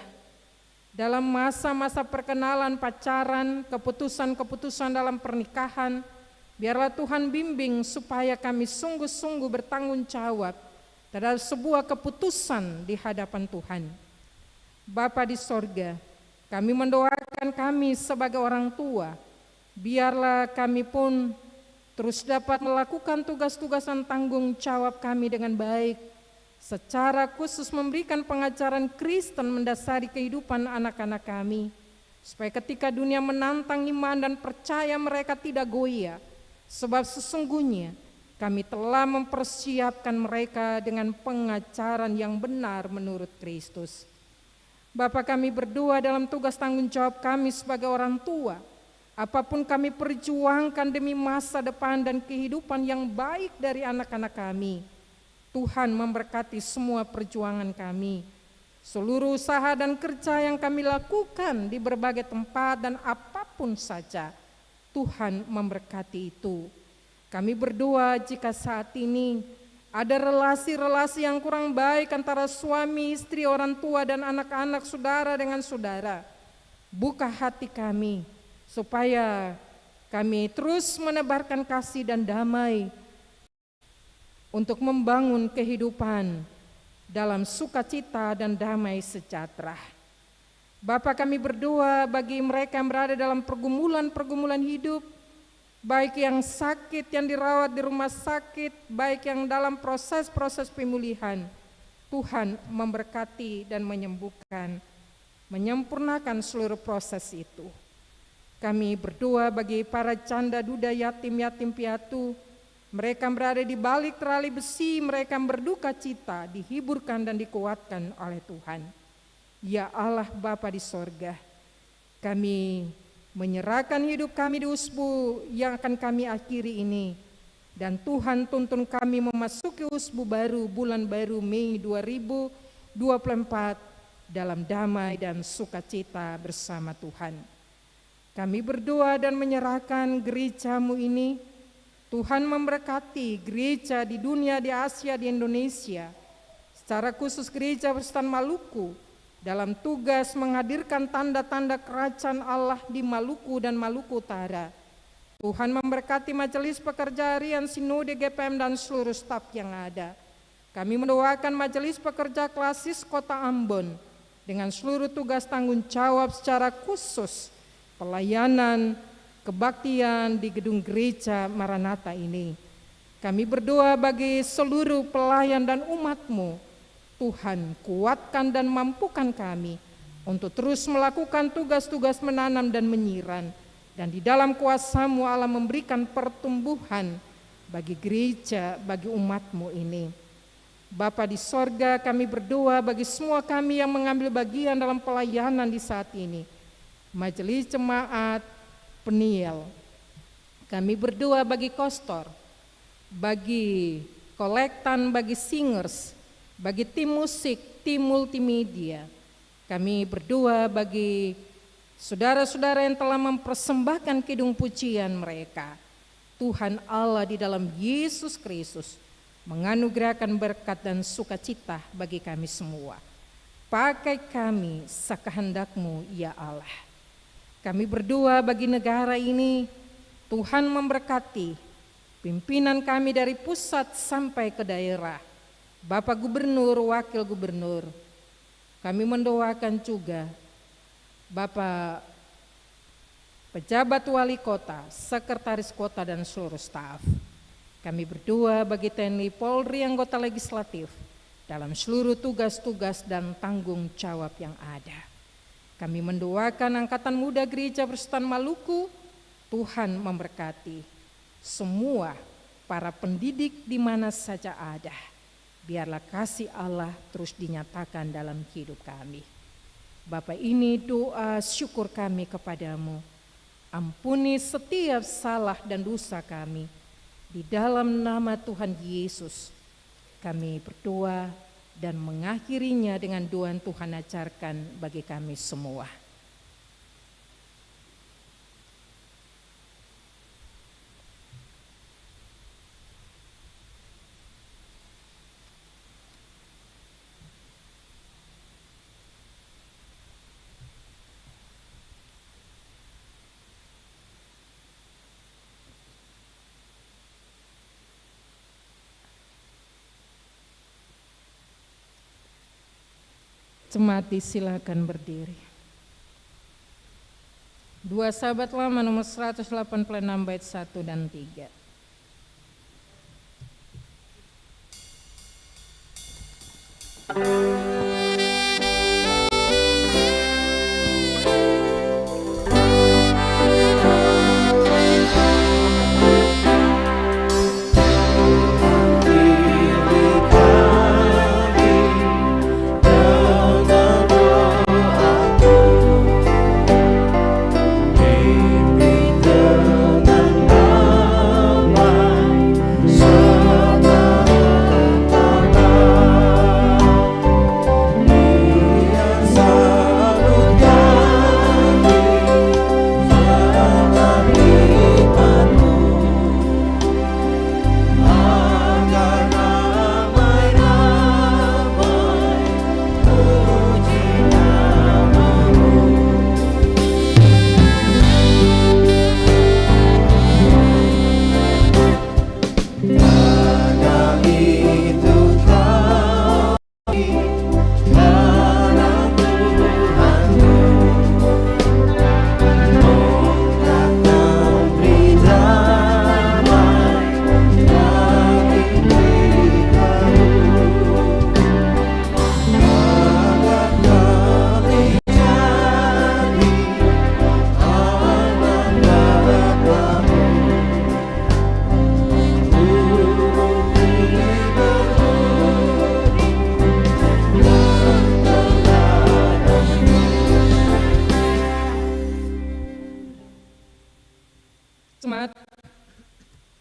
dalam masa-masa perkenalan, pacaran, keputusan-keputusan dalam pernikahan. Biarlah Tuhan bimbing supaya kami sungguh-sungguh bertanggung jawab terhadap sebuah keputusan di hadapan Tuhan. Bapa di sorga, kami mendoakan kami sebagai orang tua, biarlah kami pun terus dapat melakukan tugas-tugas dan tanggung jawab kami dengan baik, secara khusus memberikan pengajaran Kristen mendasari kehidupan anak-anak kami, supaya ketika dunia menantang iman dan percaya mereka tidak goyah, sebab sesungguhnya kami telah mempersiapkan mereka dengan pengajaran yang benar menurut Kristus. Bapa, kami berdoa dalam tugas tanggung jawab kami sebagai orang tua, apapun kami perjuangkan demi masa depan dan kehidupan yang baik dari anak-anak kami, Tuhan memberkati semua perjuangan kami. Seluruh usaha dan kerja yang kami lakukan di berbagai tempat dan apapun saja, Tuhan memberkati itu. Kami berdoa jika saat ini ada relasi-relasi yang kurang baik antara suami, istri, orang tua, dan anak-anak, saudara dengan saudara, buka hati kami supaya kami terus menebarkan kasih dan damai untuk membangun kehidupan dalam sukacita dan damai sejahtera. Bapa, kami berdoa bagi mereka yang berada dalam pergumulan-pergumulan hidup, baik yang sakit, yang dirawat di rumah sakit, baik yang dalam proses-proses pemulihan. Tuhan memberkati dan menyembuhkan, menyempurnakan seluruh proses itu. Kami berdoa bagi para janda duda, yatim-yatim piatu, mereka yang berada di balik terali besi, mereka yang berduka cita, dihiburkan dan dikuatkan oleh Tuhan. Ya Allah Bapa di sorga, kami menyerahkan hidup kami di usbu yang akan kami akhiri ini, dan Tuhan tuntun kami memasuki usbu baru, bulan baru Mei 2024 dalam damai dan sukacita bersama Tuhan. Kami berdoa dan menyerahkan gereja-Mu ini, Tuhan memberkati gereja di dunia, di Asia, di Indonesia, secara khusus gereja Protestan Maluku, dalam tugas menghadirkan tanda-tanda kerajaan Allah di Maluku dan Maluku Utara. Tuhan memberkati majelis pekerja harian Sinode GPM dan seluruh staf yang ada. Kami mendoakan majelis pekerja klasis Kota Ambon dengan seluruh tugas tanggung jawab secara khusus pelayanan, kebaktian di gedung gereja Maranatha ini. Kami berdoa bagi seluruh pelayan dan umat-Mu, Tuhan kuatkan dan mampukan kami untuk terus melakukan tugas-tugas menanam dan menyiram, dan di dalam kuasa-Mu Allah memberikan pertumbuhan bagi gereja, bagi umat-Mu ini. Bapa di sorga, kami berdoa bagi semua kami yang mengambil bagian dalam pelayanan di saat ini, majelis jemaat, peniel. Kami berdoa bagi kostor, bagi kolektan, bagi singers, bagi tim musik, tim multimedia. Kami berdoa bagi saudara-saudara yang telah mempersembahkan kidung pujian mereka. Tuhan Allah di dalam Yesus Kristus menganugerahkan berkat dan sukacita bagi kami semua. Pakai kami sekehendak-Mu ya Allah. Kami berdoa bagi negara ini, Tuhan memberkati pimpinan kami dari pusat sampai ke daerah, Bapak Gubernur, Wakil Gubernur. Kami mendoakan juga Bapak pejabat wali kota, sekretaris kota dan seluruh staf. Kami berdoa bagi TNI Polri anggota legislatif dalam seluruh tugas-tugas dan tanggung jawab yang ada. Kami mendoakan Angkatan Muda Gereja Persekutuan Maluku, Tuhan memberkati semua para pendidik di mana saja ada. Biarlah kasih Allah terus dinyatakan dalam hidup kami. Bapa, ini doa syukur kami kepadamu. Ampuni setiap salah dan dosa kami. Di dalam nama Tuhan Yesus kami berdoa dan mengakhirinya dengan doa yang Tuhan ajarkan bagi kami semua. Jemaat silakan berdiri. 2 Sahabat Lama nomor 186 bait 1 dan 3.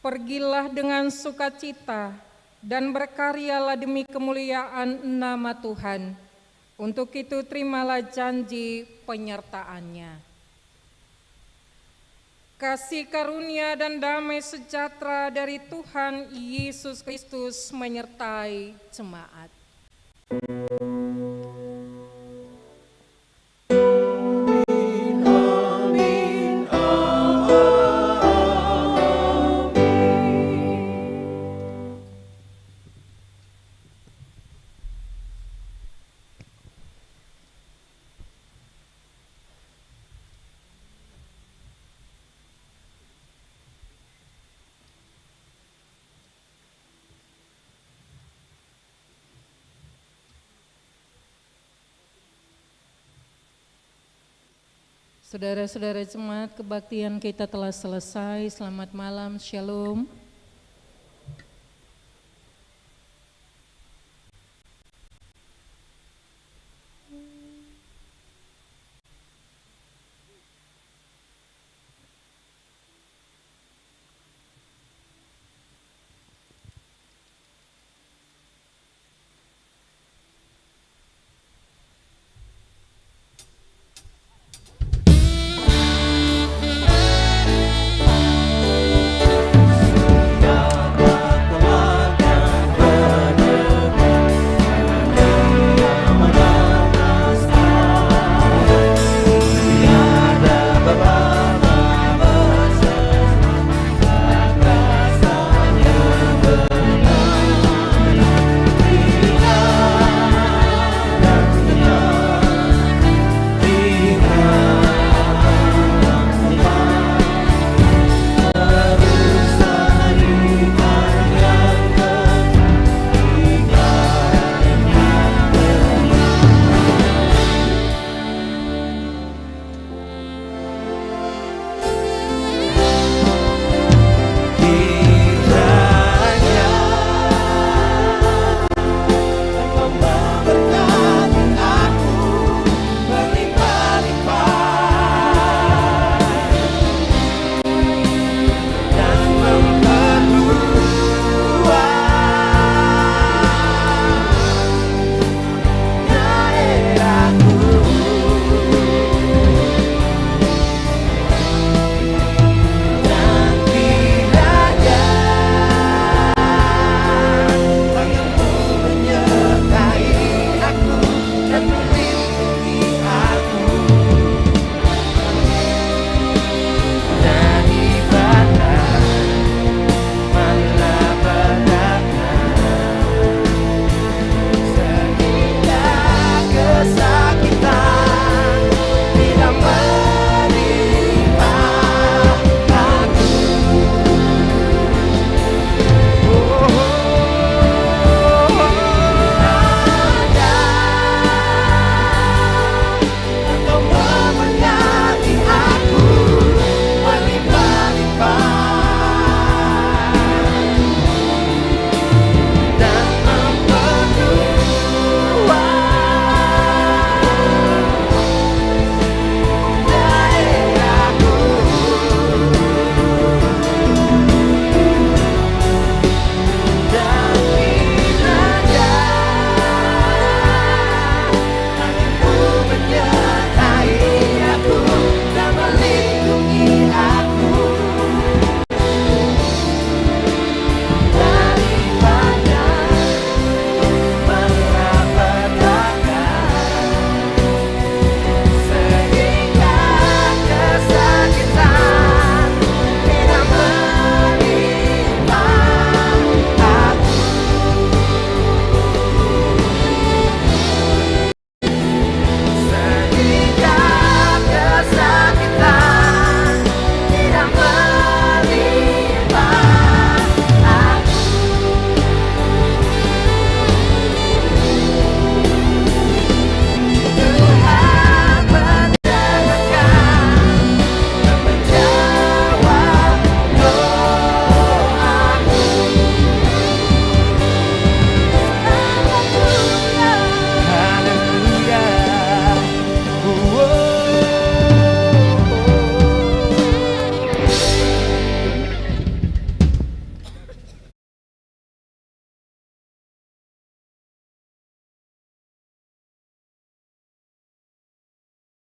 Pergilah dengan sukacita dan berkaryalah demi kemuliaan nama Tuhan. Untuk itu terimalah janji penyertaannya. Kasih karunia dan damai sejahtera dari Tuhan Yesus Kristus menyertai jemaat. Saudara-saudara jemaat, kebaktian kita telah selesai. Selamat malam, shalom.